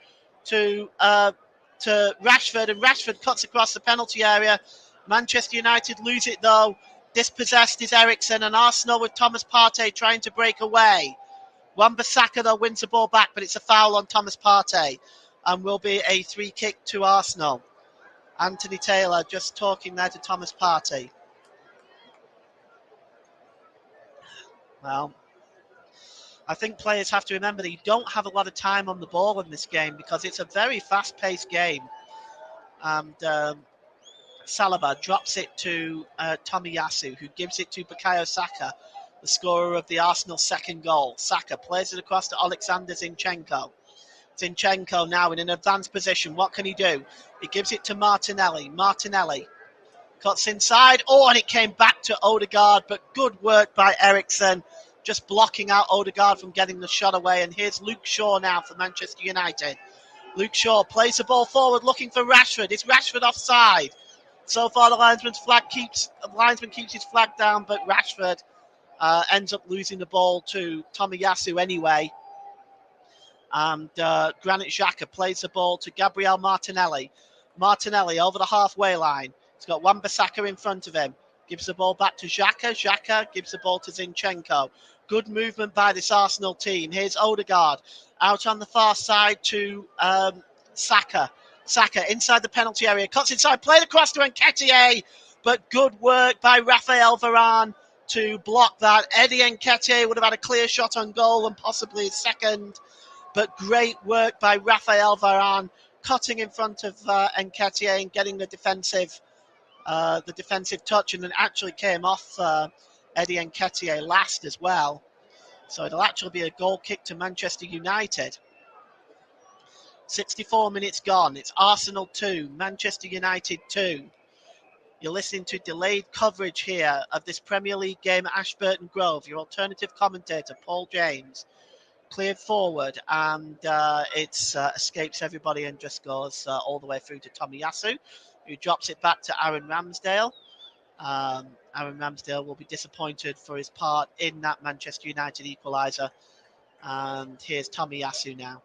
to Rashford. And Rashford cuts across the penalty area. Manchester United lose it though. Dispossessed is Eriksen, and Arsenal with Thomas Partey trying to break away. Wan-Bissaka though wins the ball back, but it's a foul on Thomas Partey and will be a free kick to Arsenal. Anthony Taylor just talking there to Thomas Partey. Well, I think players have to remember that you don't have a lot of time on the ball in this game because it's a very fast-paced game. And Saliba drops it to Tomiyasu, who gives it to Bukayo Saka, the scorer of the Arsenal second goal. Saka plays it across to Alexander Zinchenko. Zinchenko now in an advanced position. What can he do? He gives it to Martinelli. Martinelli cuts inside. And it came back to Odegaard, but good work by Eriksen, just blocking out Odegaard from getting the shot away. And here's Luke Shaw now for Manchester United. Luke Shaw plays the ball forward, looking for Rashford. Is Rashford offside? So far, the linesman keeps his flag down, but Rashford ends up losing the ball to Tomiyasu anyway. And Granit Xhaka plays the ball to Gabriel Martinelli. Martinelli over the halfway line. He's got Wan-Bissaka in front of him. Gives the ball back to Xhaka. Xhaka gives the ball to Zinchenko. Good movement by this Arsenal team. Here's Odegaard out on the far side to Saka. Saka inside the penalty area, cuts inside, played across to Nketiah, but good work by Raphael Varane to block that. Eddie Nketiah would have had a clear shot on goal and possibly a second, but great work by Raphael Varane, cutting in front of Nketiah and getting the defensive touch, and then actually came off Eddie Nketiah last as well. So it'll actually be a goal kick to Manchester United. 64 minutes gone. It's Arsenal 2, Manchester United 2. You're listening to delayed coverage here of this Premier League game at Ashburton Grove. Your alternative commentator, Paul James, cleared forward, and it escapes everybody and just goes all the way through to Tomiyasu, who drops it back to Aaron Ramsdale. Aaron Ramsdale will be disappointed for his part in that Manchester United equaliser. And here's Tomiyasu now.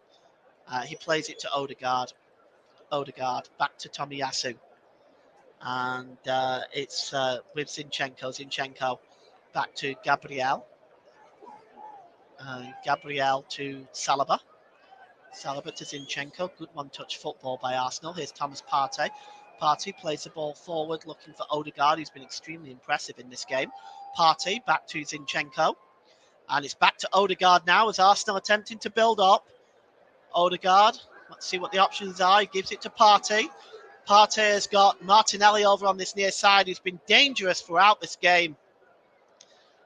He plays it to Odegaard. Odegaard back to Tomiyasu. And it's with Zinchenko. Zinchenko back to Gabriel. Gabriel to Saliba. Saliba to Zinchenko. Good one-touch football by Arsenal. Here's Thomas Partey. Partey plays the ball forward, looking for Odegaard, who's been extremely impressive in this game. Partey back to Zinchenko. And it's back to Odegaard now as Arsenal attempting to build up. Odegaard, let's see what the options are. He gives it to Partey. Partey has got Martinelli over on this near side, who's been dangerous throughout this game.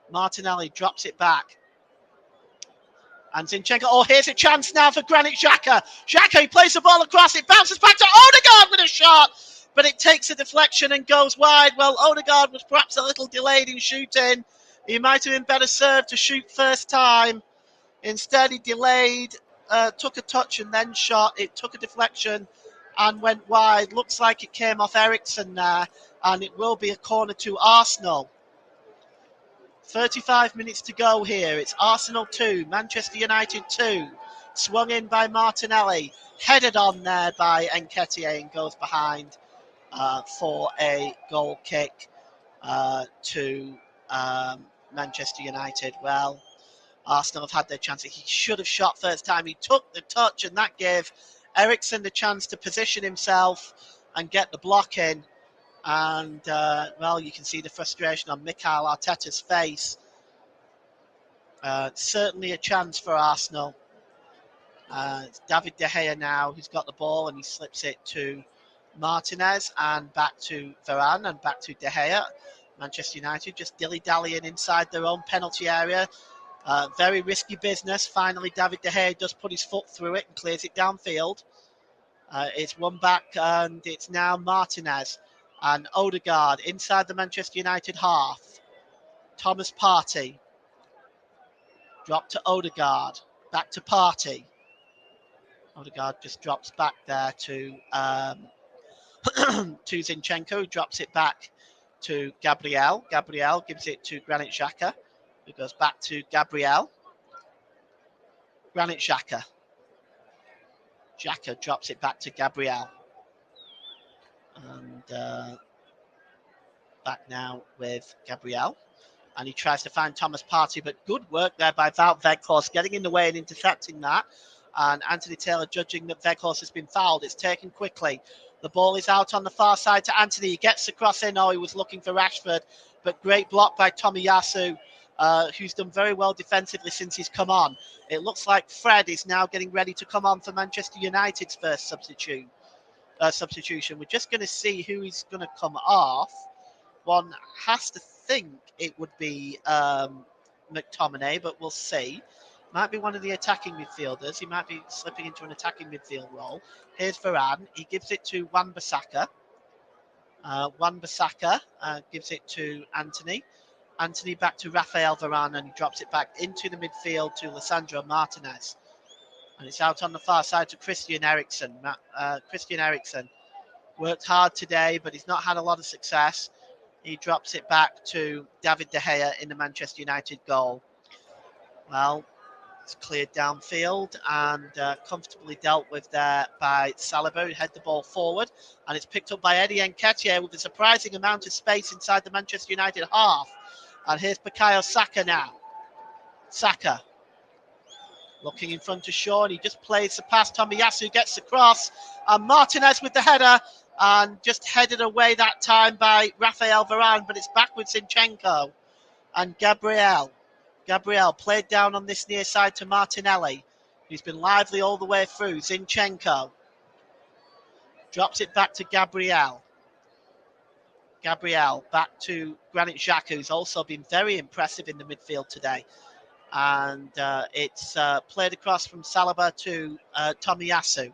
Martinelli drops it back. And Zinchenko, here's a chance now for Granit Xhaka. Xhaka, he plays the ball across, it bounces back to Odegaard with a shot, but it takes a deflection and goes wide. Well, Odegaard was perhaps a little delayed in shooting. He might have been better served to shoot first time. Instead, he delayed, took a touch and then shot. It took a deflection and went wide. Looks like it came off Eriksen there, and it will be a corner to Arsenal. 35 minutes to go here. It's Arsenal 2, Manchester United 2. Swung in by Martinelli. Headed on there by Nketiah and goes behind for a goal kick to Manchester United. Well, Arsenal have had their chances. He should have shot first time. He took the touch, and that gave Eriksen the chance to position himself and get the block in. And, well, you can see the frustration on Mikel Arteta's face. Certainly a chance for Arsenal. It's David De Gea now who's got the ball, and he slips it to Martinez and back to Varane and back to De Gea. Manchester United just dilly-dallying inside their own penalty area. Very risky business. Finally, David De Gea does put his foot through it and clears it downfield. It's one back, and it's now Martinez and Odegaard inside the Manchester United half. Thomas Partey. Drop to Odegaard. Back to Partey. Odegaard just drops back there to to Zinchenko, who drops it back to Gabriel. Gabriel gives it to Granit Xhaka, who goes back to Gabriel. Granit Xhaka. Xhaka drops it back to Gabriel. And back now with Gabriel. And he tries to find Thomas Partey, but good work there by Wout Weghorst, getting in the way and intercepting that. And Anthony Taylor judging that Weghorst has been fouled. It's taken quickly. The ball is out on the far side to Anthony. He gets the cross in. He was looking for Rashford, but great block by Tomiyasu, who's done very well defensively since he's come on. It looks like Fred is now getting ready to come on for Manchester United's first substitution. We're just going to see who is going to come off. One has to think it would be McTominay, but we'll see. Might be one of the attacking midfielders. He might be slipping into an attacking midfield role. Here's Varane. He gives it to Wan-Bissaka. Wan-Bissaka gives it to Anthony. Anthony back to Raphael Varane, and he drops it back into the midfield to Lisandro Martinez. And it's out on the far side to Christian Eriksen. Christian Eriksen worked hard today, but he's not had a lot of success. He drops it back to David De Gea in the Manchester United goal. Well, it's cleared downfield and comfortably dealt with there by Saliba, who head the ball forward. And it's picked up by Eddie Nketiah with a surprising amount of space inside the Manchester United half. And here's Bukayo Saka now. Saka Looking in front of Shaw, and he just plays the pass. Tomiyasu gets the cross, and Martinez with the header, and just headed away that time by Rafael Varane, but it's back with Zinchenko and Gabriel. Gabriel played down on this near side to Martinelli, who's been lively all the way through. Zinchenko drops it back to Gabriel. Gabriel back to Granit Xhaka, who's also been very impressive in the midfield today. And it's played across from Saliba to Tomiyasu.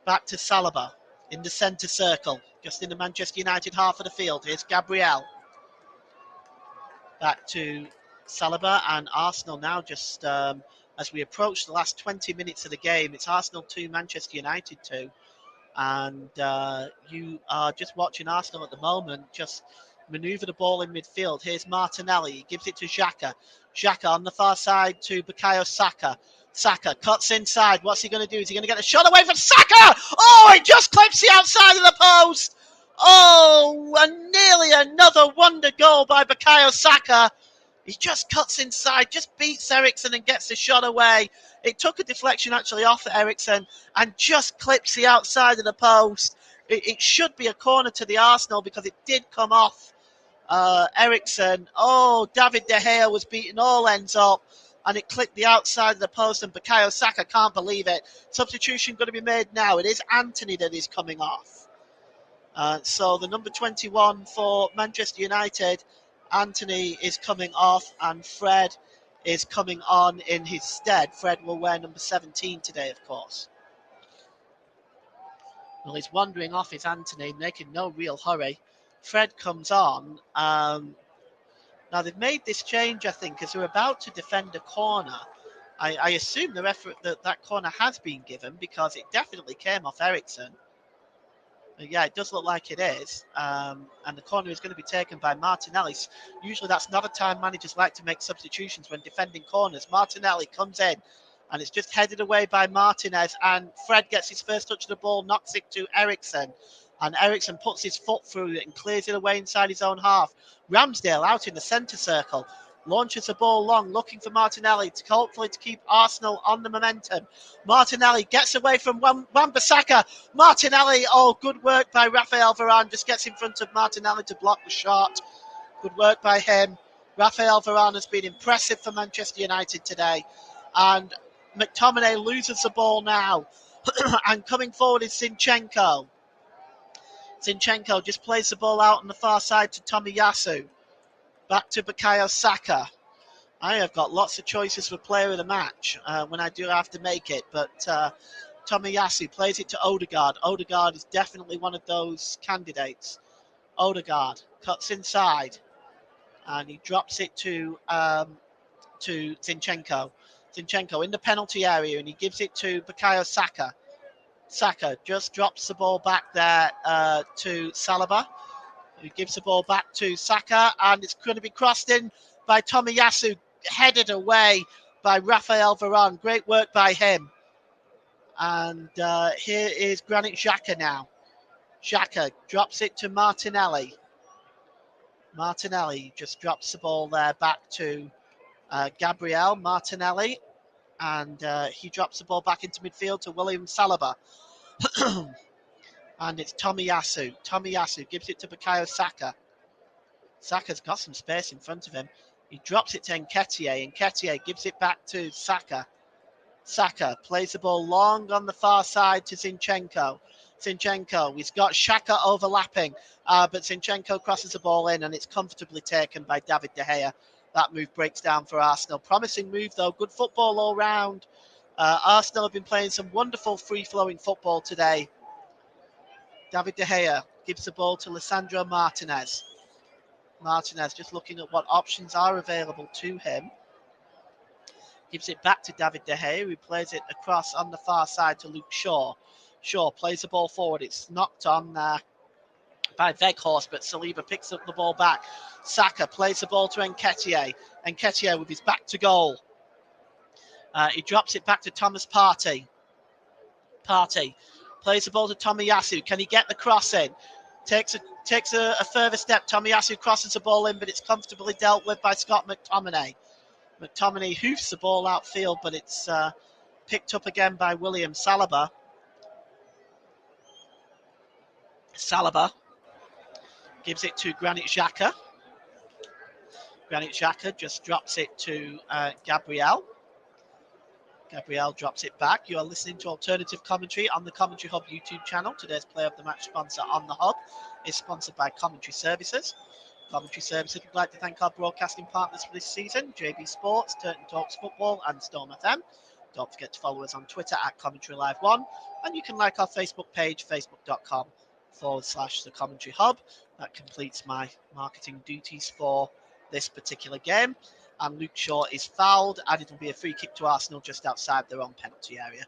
Back to Saliba in the centre circle, just in the Manchester United half of the field. Here's Gabriel. Back to Saliba, and Arsenal now just as we approach the last 20 minutes of the game, it's Arsenal 2, Manchester United 2. And you are just watching Arsenal at the moment just manoeuvre the ball in midfield. Here's Martinelli. He gives it to Xhaka. Xhaka on the far side to Bukayo Saka. Saka cuts inside. What's he going to do? Is he going to get a shot away from Saka? Oh, it just clips the outside of the post. Oh, and nearly another wonder goal by Bukayo Saka. He just cuts inside, just beats Eriksen and gets the shot away. It took a deflection actually off Eriksen and just clips the outside of the post. It should be a corner to the Arsenal because it did come off Eriksen. Oh, David De Gea was beating all ends up and it clipped the outside of the post, and Bukayo Saka can't believe it. Substitution going to be made now. It is Antony that is coming off. So the number 21 for Manchester United, Antony, is coming off, and Fred is coming on in his stead. Fred will wear number 17 today, of course. Well, he's wandering off, is Antony, making no real hurry. Fred comes on. Now, they've made this change, I think, because they're about to defend a corner. I assume the referee that corner has been given because it definitely came off Eriksen. Yeah, it does look like it is. And the corner is going to be taken by Martinelli. Usually that's not a time managers like to make substitutions when defending corners. Martinelli comes in and it's just headed away by Martinez, and Fred gets his first touch of the ball, knocks it to Eriksen. And Eriksen puts his foot through it and clears it away inside his own half. Ramsdale out in the centre circle. Launches the ball long, looking for Martinelli to hopefully to keep Arsenal on the momentum. Martinelli gets away from Wan-Bissaka. Martinelli, oh, good work by Rafael Varane. Just gets in front of Martinelli to block the shot. Good work by him. Rafael Varane has been impressive for Manchester United today. And McTominay loses the ball now. And coming forward is Zinchenko. Zinchenko just plays the ball out on the far side to Tomiyasu. Back to Bukayo Saka. I have got lots of choices for player of the match when I do have to make it, but Tomiyasu plays it to Odegaard. Odegaard is definitely one of those candidates. Odegaard cuts inside, and he drops it to Zinchenko. Zinchenko in the penalty area, and he gives it to Bukayo Saka. Saka just drops the ball back there to Saliba, who gives the ball back to Saka, and it's going to be crossed in by Tomiyasu, headed away by Rafael Varane. Great work by him. And here is Granit Xhaka now. Xhaka drops it to Martinelli. Martinelli just drops the ball there back to Gabriel Martinelli, and he drops the ball back into midfield to William Saliba. And it's Tomiyasu. Tomiyasu gives it to Bukayo Saka. Saka's got some space in front of him. He drops it to Nketiah. Nketiah gives it back to Saka. Saka plays the ball long on the far side to Zinchenko. Zinchenko, he's got Xhaka overlapping, but Zinchenko crosses the ball in, and it's comfortably taken by David De Gea. That move breaks down for Arsenal. Promising move, though. Good football all round. Arsenal have been playing some wonderful free-flowing football today. David De Gea gives the ball to Lisandro Martinez. Martinez just looking at what options are available to him. Gives it back to David De Gea, who plays it across on the far side to Luke Shaw. Shaw plays the ball forward. It's knocked on by Weghorst, but Saliba picks up the ball back. Saka plays the ball to Nketiah. Nketiah with his back to goal. He drops it back to Thomas Partey. Partey plays the ball to Tomiyasu. Can he get the cross in? Takes a further step. Tomiyasu crosses the ball in, but it's comfortably dealt with by Scott McTominay. McTominay hoofs the ball outfield, but it's picked up again by William Saliba. Saliba gives it to Granit Xhaka. Granit Xhaka just drops it to Gabriel. Gabriel drops it back. You are listening to alternative commentary on the Commentary Hub YouTube channel. Today's Player of the Match sponsor on the Hub is sponsored by Commentary Services. Commentary Services would like to thank our broadcasting partners for this season, JB Sports, Turton Talks Football and Storm FM. Don't forget to follow us on Twitter at Commentary Live 1, and you can like our Facebook page, facebook.com/The Commentary Hub. That completes my marketing duties for this particular game. And Luke Shaw is fouled, and it'll be a free kick to Arsenal just outside their own penalty area.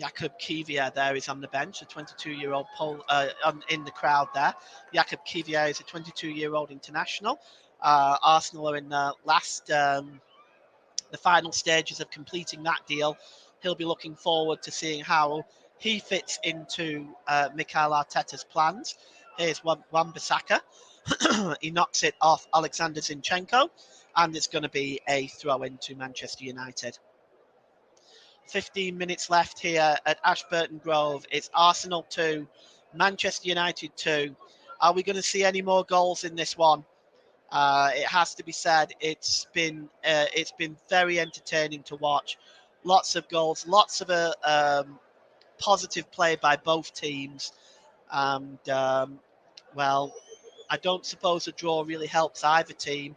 Jakub Kivior there is on the bench, a 22-year-old in the crowd there. Jakub Kivior is a 22-year-old international. Arsenal are in the the final stages of completing that deal. He'll be looking forward to seeing how he fits into Mikel Arteta's plans. Here's Wan-Bissaka. He knocks it off Alexander Zinchenko, and it's going to be a throw into Manchester United. 15 minutes left here at Ashburton Grove. It's Arsenal 2, Manchester United 2. Are we going to see any more goals in this one? It has to be said, it's been very entertaining to watch. Lots of goals, lots of positive play by both teams. And, well, I don't suppose a draw really helps either team.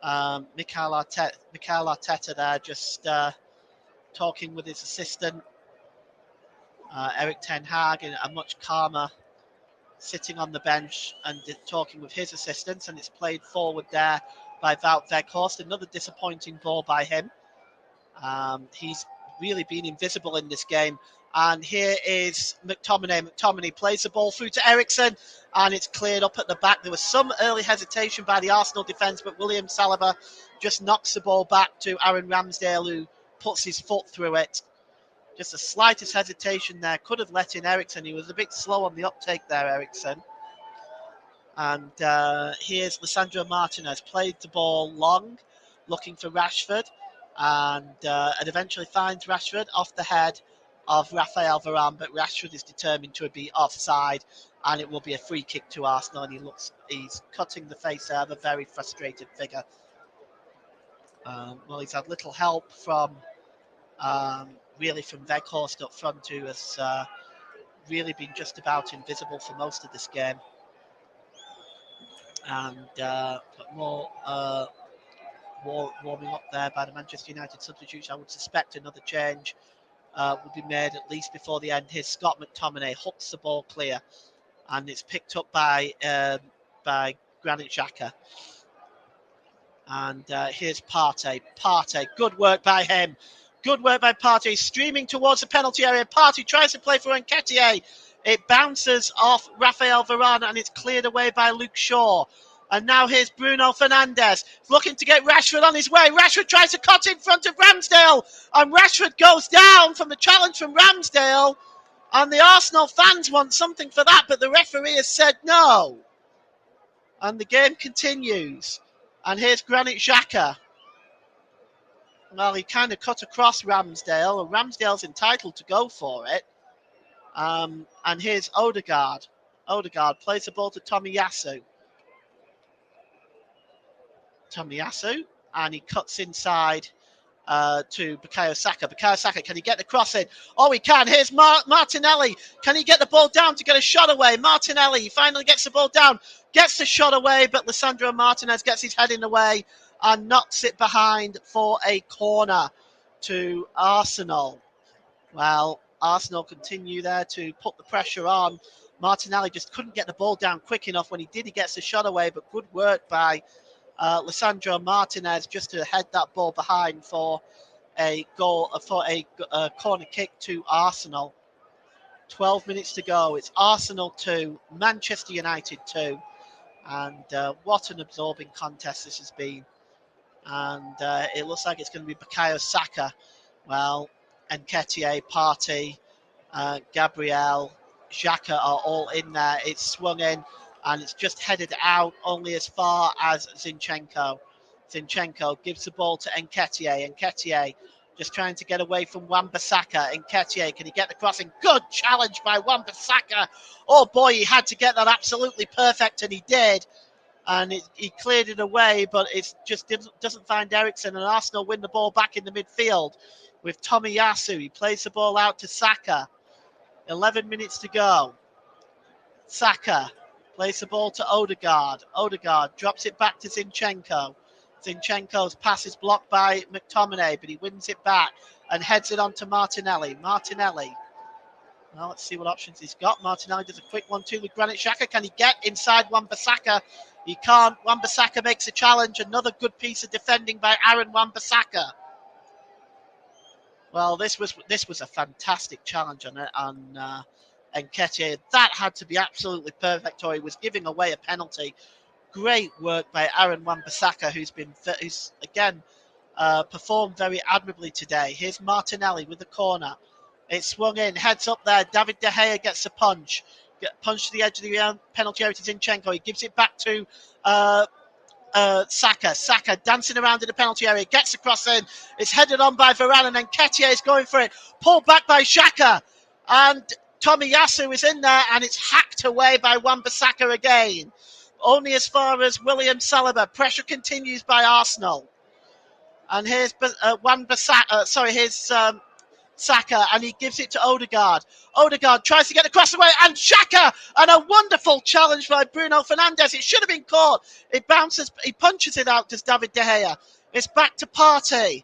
Mikel Arteta there just talking with his assistant, Erik ten Hag, in a much calmer, sitting on the bench and talking with his assistants, and it's played forward there by Wout Weghorst. Another disappointing ball by him. He's really been invisible in this game. And here is McTominay. McTominay plays the ball through to Eriksen, and it's cleared up at the back. There was some early hesitation by the Arsenal defence, but William Saliba just knocks the ball back to Aaron Ramsdale, who puts his foot through it. Just the slightest hesitation there. Could have let in Eriksen. He was a bit slow on the uptake there, Eriksen. And here's Lisandro Martinez. Played the ball long, looking for Rashford. And eventually finds Rashford off the head of Rafael Varane. But Rashford is determined to be offside. And it will be a free kick to Arsenal. And he's cutting the face there of a very frustrated figure. Well, he's had little help from... really from Weghorst up front, who has really been just about invisible for most of this game. And more warming up there by the Manchester United substitutes. I would suspect another change will be made at least before the end. Here's Scott McTominay, hooks the ball clear, and it's picked up by Granit Xhaka. And here's Partey. Partey, good work by him. Good work by Partey, streaming towards the penalty area. Partey tries to play for Nketiah. It bounces off Rafael Varane and it's cleared away by Luke Shaw. And now here's Bruno Fernandes looking to get Rashford on his way. Rashford tries to cut in front of Ramsdale. And Rashford goes down from the challenge from Ramsdale. And the Arsenal fans want something for that, but the referee has said no. And the game continues. And here's Granit Xhaka. Well, he kind of cut across Ramsdale, and Ramsdale's entitled to go for it. And here's Odegaard. Odegaard plays the ball to Tomiyasu. Tomiyasu, and he cuts inside to Bukayo Saka. Bukayo Saka, can he get the cross in? Oh, he can. Here's Martinelli. Can he get the ball down to get a shot away? Martinelli, he finally gets the ball down, gets the shot away, but Lisandro Martinez gets his head in the way and knocks it behind for a corner to Arsenal. Well, Arsenal continue there to put the pressure on. Martinelli just couldn't get the ball down quick enough. When he did, he gets the shot away, but good work by Lisandro Martinez just to head that ball behind for a goal, for a corner kick to Arsenal. 12 minutes to go. It's Arsenal 2, Manchester United 2. And what an absorbing contest this has been. And it looks like it's going to be Bukayo Saka Well, Nketiah, Partey, Gabriel, Xhaka are all in there. It's swung in and it's just headed out only as far as Zinchenko. Zinchenko gives the ball to Nketiah. Nketiah just trying to get away from Wan-Bissaka. Nketiah, can he get the crossing? Good challenge by Wan-Bissaka. Oh boy, he had to get that absolutely perfect, and he did. And he cleared it away, but it just doesn't find Eriksen, and Arsenal win the ball back in the midfield with Tomiyasu. He plays the ball out to Saka. 11 minutes to go. Saka plays the ball to Odegaard. Odegaard drops it back to Zinchenko. Zinchenko's pass is blocked by McTominay, but he wins it back and heads it on to Martinelli. Martinelli. Well, let's see what options he's got. Martinelli does a quick 1-2 with Granit Xhaka. Can he get inside Wan-Bissaka? He can't. Wan-Bissaka makes a challenge. Another good piece of defending by Aaron Wan-Bissaka. Well, this was a fantastic challenge on Nketiah. That had to be absolutely perfect, or he was giving away a penalty. Great work by Aaron Wan-Bissaka, who's again performed very admirably today. Here's Martinelli with the corner. It's swung in, heads up there. David De Gea gets a punch. Punch to the edge of the penalty area to Zinchenko. He gives it back to Saka. Saka dancing around in the penalty area. Gets across in. It's headed on by Varane, and then Nketiah is going for it. Pulled back by Xhaka. And Tomiyasu is in there, and it's hacked away by Wan-Bissaka again. Only as far as William Saliba. Pressure continues by Arsenal. And here's Saka, and he gives it to Odegaard. Odegaard tries to get the cross away, and Xhaka, and a wonderful challenge by Bruno Fernandes. It should have been caught. It bounces, he punches it out to David De Gea. It's back to Partey.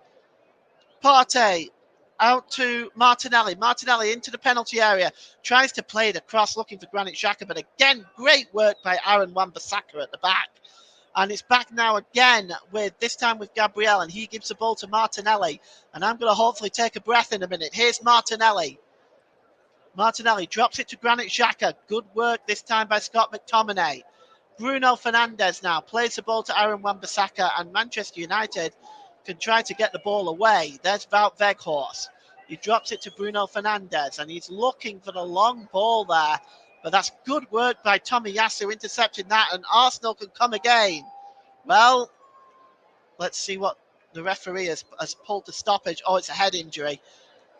Partey out to Martinelli. Martinelli into the penalty area. Tries to play it across, looking for Granit Xhaka, but again, great work by Aaron Wan-Bissaka at the back. And it's back now again, this time with Gabriel, and he gives the ball to Martinelli. And I'm going to hopefully take a breath in a minute. Here's Martinelli. Martinelli drops it to Granit Xhaka. Good work this time by Scott McTominay. Bruno Fernandes now plays the ball to Aaron Wan-Bissaka, and Manchester United can try to get the ball away. There's Wout Weghorst. He drops it to Bruno Fernandes, and he's looking for the long ball there. But that's good work by Tomiyasu intercepting that, and Arsenal can come again. Well, let's see what the referee has pulled the stoppage. Oh, it's a head injury.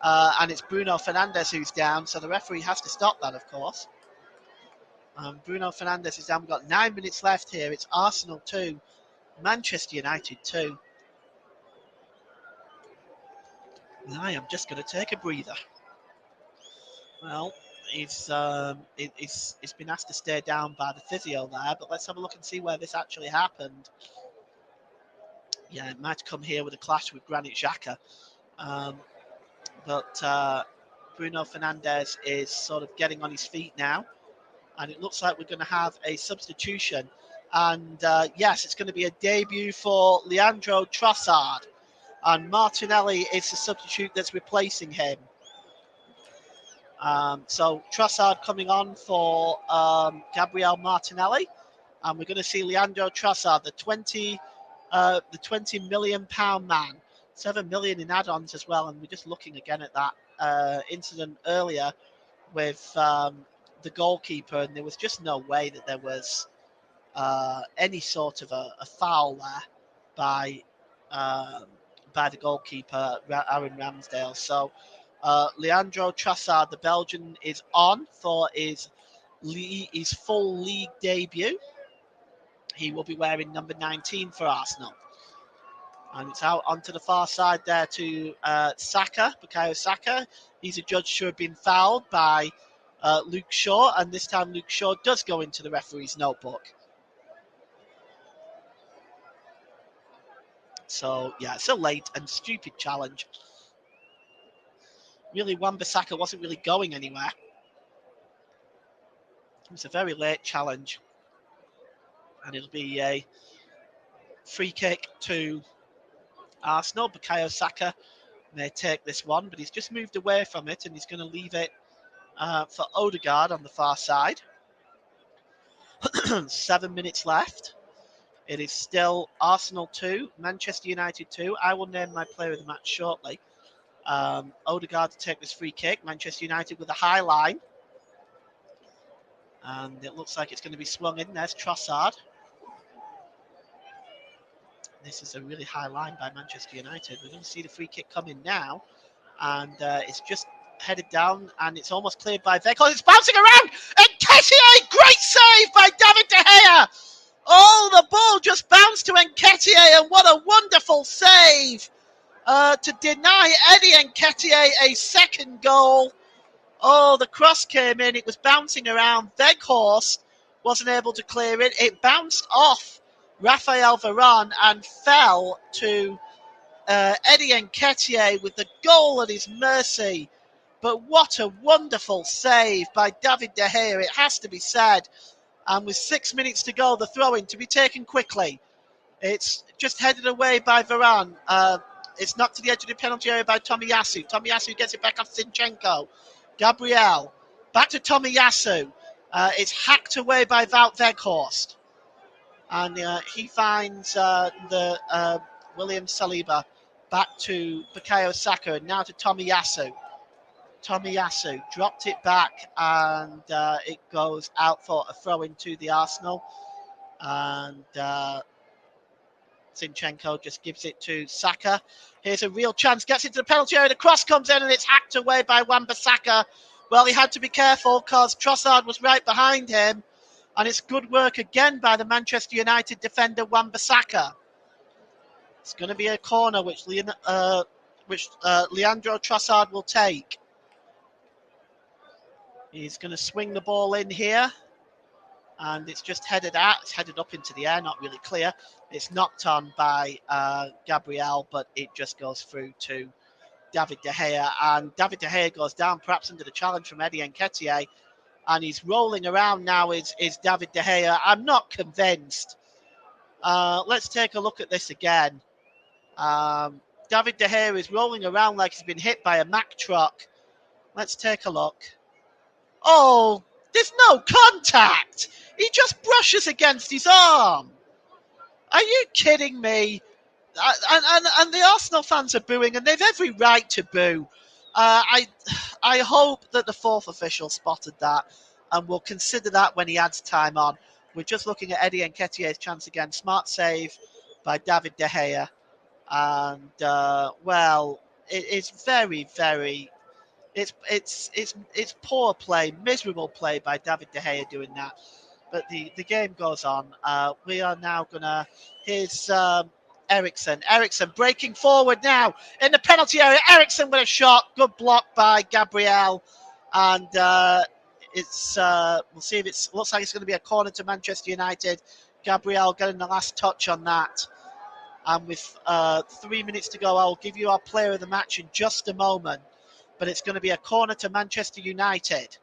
And it's Bruno Fernandes who's down, so the referee has to stop that, of course. Bruno Fernandes is down. We've got 9 minutes left here. It's Arsenal 2, Manchester United 2. And I am just going to take a breather. Well, he's been asked to stay down by the physio there, but let's have a look and see where this actually happened. Yeah, it might come here with a clash with Granit Xhaka. But Bruno Fernandes is sort of getting on his feet now, and it looks like we're going to have a substitution. And yes, it's going to be a debut for Leandro Trossard, and Martinelli is the substitute that's replacing him. So Trossard coming on for Gabriel Martinelli, and we're going to see Leandro Trossard, the 20 million pound man, 7 million in add-ons as well. And we're just looking again at that incident earlier with the goalkeeper, and there was just no way that there was any sort of a foul there by the goalkeeper, Aaron Ramsdale. So Leandro Trossard, the Belgian, is on for his full league debut. He will be wearing number 19 for Arsenal. And it's out onto the far side there to Saka, Bukayo Saka. He's adjudged to have been fouled by Luke Shaw, and this time Luke Shaw does go into the referee's notebook. So, yeah, it's a late and stupid challenge. Really, Wan-Bissaka wasn't really going anywhere. It was a very late challenge. And it'll be a free kick to Arsenal. Bukayo Saka may take this one, but he's just moved away from it, and he's going to leave it for Odegaard on the far side. 7 minutes left. It is still Arsenal 2, Manchester United 2. I will name my player of the match shortly. Odegaard to take this free kick. Manchester United with a high line. And it looks like it's going to be swung in. There's Trossard. This is a really high line by Manchester United. We're going to see the free kick come in now. And it's just headed down, and it's almost cleared by Weghorst. It's bouncing around, and Nketiah, great save by David De Gea. Oh, the ball just bounced to Nketiah, and what a wonderful save to deny Eddie Nketiah a second goal. Oh, the cross came in, it was bouncing around. Weghorst wasn't able to clear it. It bounced off Raphael Varane and fell to Eddie Nketiah with the goal at his mercy. But what a wonderful save by David De Gea, it has to be said. And with 6 minutes to go, the throw-in to be taken quickly. It's just headed away by Varane. It's knocked to the edge of the penalty area by Tomiyasu. Tomiyasu gets it back off Zinchenko. Gabriel, back to Tomiyasu. It's hacked away by Wout Weghorst. And he finds the William Saliba back to Bukayo Saka, and now to Tomiyasu. Tomiyasu dropped it back, and it goes out for a throw-in to the Arsenal. And Zinchenko just gives it to Saka. Here's a real chance, gets into the penalty area, the cross comes in and it's hacked away by Wan-Bissaka. Well, he had to be careful because Trossard was right behind him, and it's good work again by the Manchester United defender Wan-Bissaka. It's going to be a corner which Leandro Trossard will take. He's going to swing the ball in here. And it's just headed out. It's headed up into the air, not really clear. It's knocked on by Gabriel, but it just goes through to David De Gea. And David De Gea goes down, perhaps under the challenge from Eddie Nketiah. And he's rolling around now, is David De Gea. I'm not convinced. Let's take a look at this again. David De Gea is rolling around like he's been hit by a Mack truck. Let's take a look. Oh, there's no contact. He just brushes against his arm. Are you kidding me? And the Arsenal fans are booing, and they've every right to boo. I hope that the fourth official spotted that and will consider that when he adds time on. We're just looking at Eddie Nketiah's chance again. Smart save by David De Gea. And, well, it's very, very... It's poor play, miserable play by David De Gea doing that. But the game goes on. We are now going to... Here's Eriksen. Eriksen breaking forward now in the penalty area. Eriksen with a shot. Good block by Gabriel. And it's we'll see if it looks like it's going to be a corner to Manchester United. Gabriel getting the last touch on that. And with 3 minutes to go, I'll give you our player of the match in just a moment. But it's going to be a corner to Manchester United.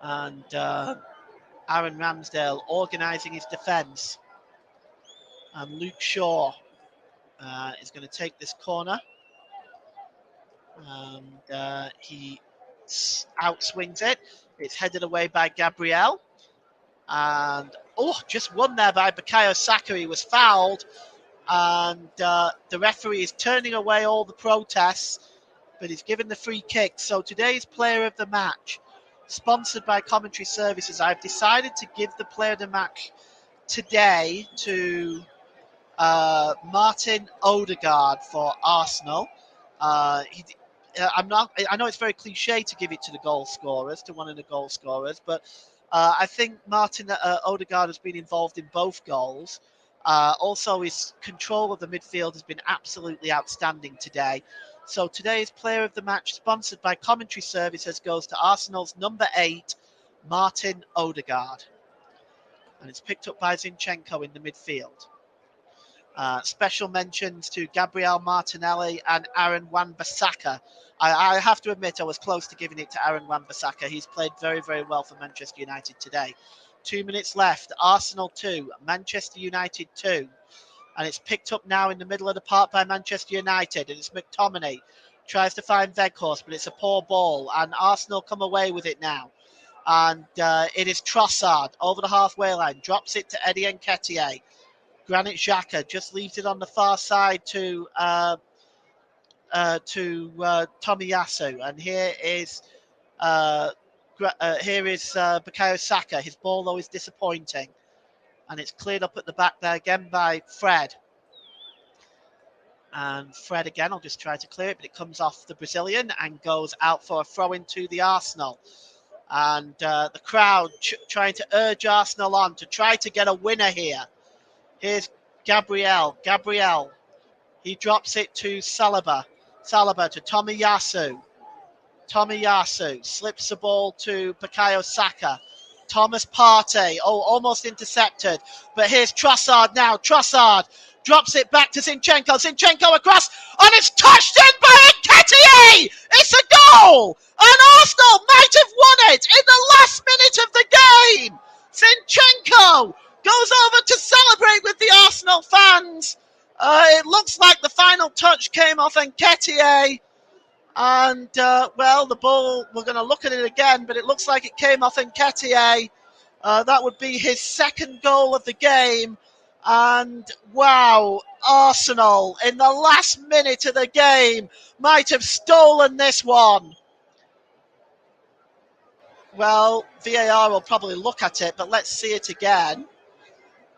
And Aaron Ramsdale organising his defence. And Luke Shaw is going to take this corner. And he outswings it. It's headed away by Gabriel. And, just won there by Bukayo Saka. He was fouled. And the referee is turning away all the protests, but he's given the free kick. So today's player of the match, sponsored by Commentary Services, I've decided to give the player of the match today to Martin Odegaard for Arsenal. I know it's very cliche to give it to the goal scorers, to one of the goal scorers, but I think Martin Odegaard has been involved in both goals. Also, his control of the midfield has been absolutely outstanding today. So today's player of the match, sponsored by Commentary Services, goes to Arsenal's number 8, Martin Odegaard. And it's picked up by Zinchenko in the midfield. Special mentions to Gabriel Martinelli and Aaron Wan-Bissaka. I have to admit I was close to giving it to Aaron Wan-Bissaka. He's played very, very well for Manchester United today. 2 minutes left. Arsenal 2, Manchester United 2. And it's picked up now in the middle of the park by Manchester United. And it's McTominay. Tries to find Weghorst, but it's a poor ball. And Arsenal come away with it now. And it is Trossard over the halfway line. Drops it to Eddie Nketiah. Granit Xhaka just leaves it on the far side to Tomiyasu, and here is Bukayo Saka. His ball though is disappointing, and it's cleared up at the back there again by Fred. And Fred again, I'll just try to clear it, but it comes off the Brazilian and goes out for a throw into the Arsenal. And the crowd trying to urge Arsenal on to try to get a winner here. Here's Gabriel. He drops it to Saliba. Saliba to Tomiyasu. Tomiyasu slips the ball to Bukayo Saka. Thomas Partey, almost intercepted. But here's Trossard now. Trossard drops it back to Zinchenko. Zinchenko across, and it's touched in by Nketiah! It's a goal! And Arsenal might have won it in the last minute of the game! Zinchenko goes over to celebrate with the Arsenal fans. It looks like the final touch came off Nketiah. And, the ball, we're going to look at it again, but it looks like it came off Nketiah. That would be his second goal of the game. And, wow, Arsenal, in the last minute of the game, might have stolen this one. Well, VAR will probably look at it, but let's see it again.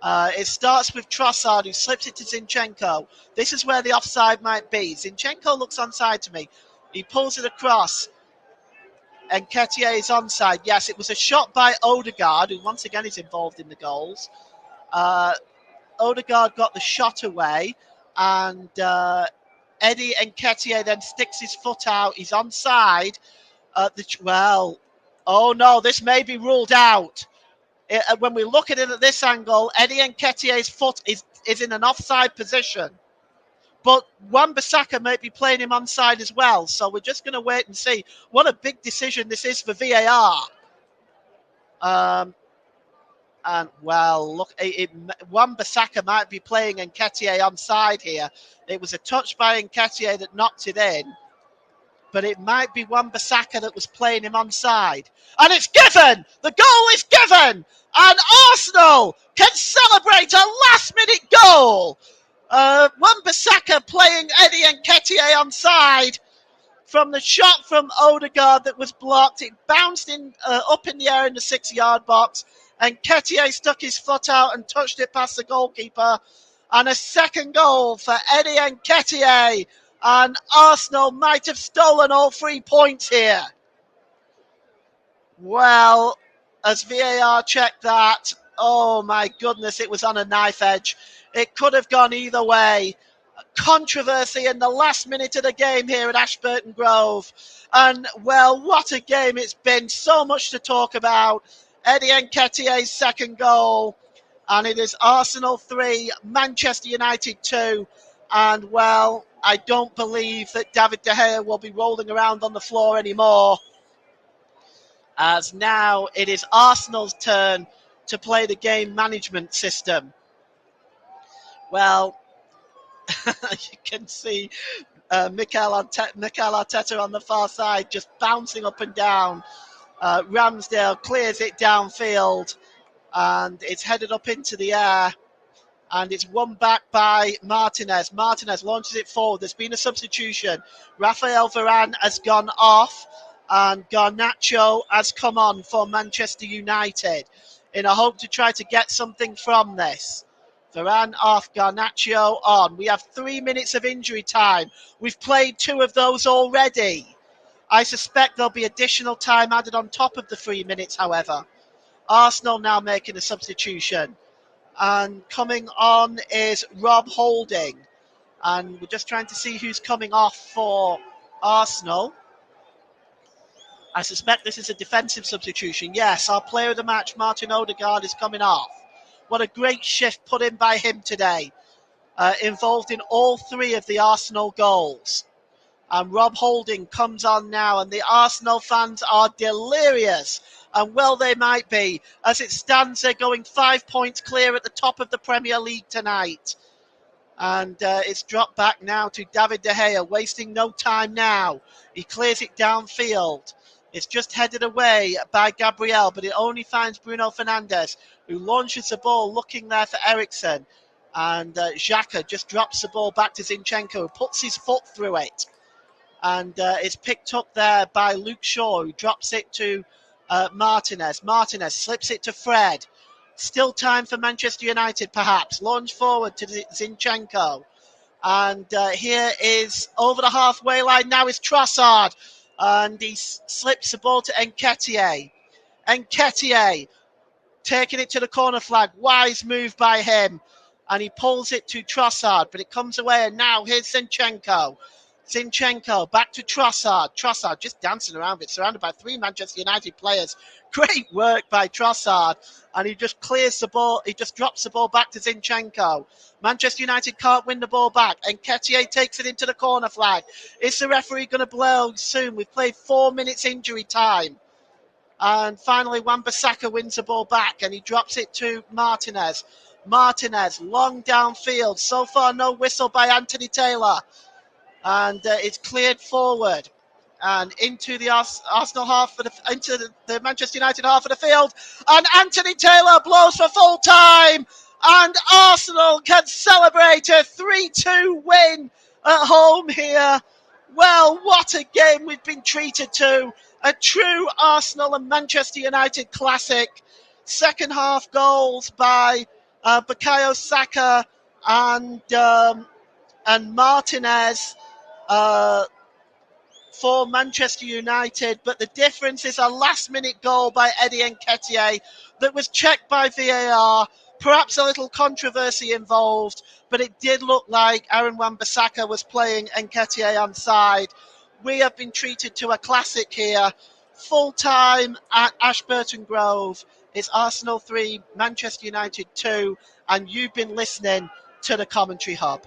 It starts with Trossard, who slips it to Zinchenko. This is where the offside might be. Zinchenko looks onside to me. He pulls it across. Nketiah is onside. Yes, it was a shot by Odegaard, who once again is involved in the goals. Odegaard got the shot away, and Eddie Nketiah then sticks his foot out. He's onside. This may be ruled out. When we look at it at this angle, Eddie Nketiah's foot is in an offside position. But Wan-Bissaka may be playing him onside as well. So we're just going to wait and see. What a big decision this is for VAR. Wan-Bissaka might be playing Nketiah onside here. It was a touch by Nketiah that knocked it in. But it might be Wan-Bissaka that was playing him onside. And it's given! The goal is given! And Arsenal can celebrate a last-minute goal! Wan-Bissaka playing Eddie Nketiah onside from the shot from Odegaard that was blocked. It bounced up in the air in the 6-yard box. And Nketiah stuck his foot out and touched it past the goalkeeper. And a second goal for Eddie Nketiah. And Arsenal might have stolen all 3 points here. Well, as VAR checked that, oh my goodness, it was on a knife edge. It could have gone either way. Controversy in the last minute of the game here at Ashburton Grove. And, well, what a game it's been. So much to talk about. Eddie Nketiah's second goal. And it is Arsenal 3, Manchester United 2. And, well, I don't believe that David De Gea will be rolling around on the floor anymore. As now it is Arsenal's turn to play the game management system. Well, you can see Mikel Arteta on the far side just bouncing up and down. Ramsdale clears it downfield and it's headed up into the air. And it's won back by Martinez. Martinez launches it forward. There's been a substitution. Rafael Varane has gone off and Garnacho has come on for Manchester United in a hope to try to get something from this. Varane off, Garnacho on. We have 3 minutes of injury time. We've played 2 of those already. I suspect there'll be additional time added on top of the 3 minutes, however. Arsenal now making a substitution. And coming on is Rob Holding. And we're just trying to see who's coming off for Arsenal. I suspect this is a defensive substitution. Yes, our player of the match, Martin Odegaard, is coming off. What a great shift put in by him today. Involved in all 3 of the Arsenal goals. And Rob Holding comes on now, and the Arsenal fans are delirious. And well, they might be. As it stands, they're going 5 points clear at the top of the Premier League tonight. And it's dropped back now to David De Gea, wasting no time now. He clears it downfield. It's just headed away by Gabriel, but it only finds Bruno Fernandes, who launches the ball looking there for Eriksen. And Xhaka just drops the ball back to Zinchenko, who puts his foot through it. and it's picked up there by Luke Shaw, who drops it to Martinez. Martinez slips it to Fred. Still time for Manchester United, perhaps. Launch forward to Zinchenko. And here is over the halfway line now is Trossard. And he slips the ball to Nketiah. Nketiah taking it to the corner flag. Wise move by him. And he pulls it to Trossard, but it comes away. And now here's Zinchenko. Zinchenko back to Trossard. Trossard just dancing around it, surrounded by 3 Manchester United players. Great work by Trossard. And he just clears the ball. He just drops the ball back to Zinchenko. Manchester United can't win the ball back. And Nketiah takes it into the corner flag. Is the referee going to blow soon? We've played 4 minutes injury time. And finally, Wan-Bissaka wins the ball back and he drops it to Martinez. Martinez, long downfield. So far, no whistle by Anthony Taylor. And it's cleared forward and into the Arsenal half, into the Manchester United half of the field. And Anthony Taylor blows for full time. And Arsenal can celebrate a 3-2 win at home here. Well, what a game we've been treated to. A true Arsenal and Manchester United classic. Second half goals by Bukayo Saka and Martinez for Manchester United. But the difference is a last-minute goal by Eddie Nketiah that was checked by VAR. Perhaps a little controversy involved, but it did look like Aaron Wan-Bissaka was playing Nketiah onside. We have been treated to a classic here. Full time at Ashburton Grove. It's Arsenal 3, Manchester United 2, and you've been listening to the Commentary Hub.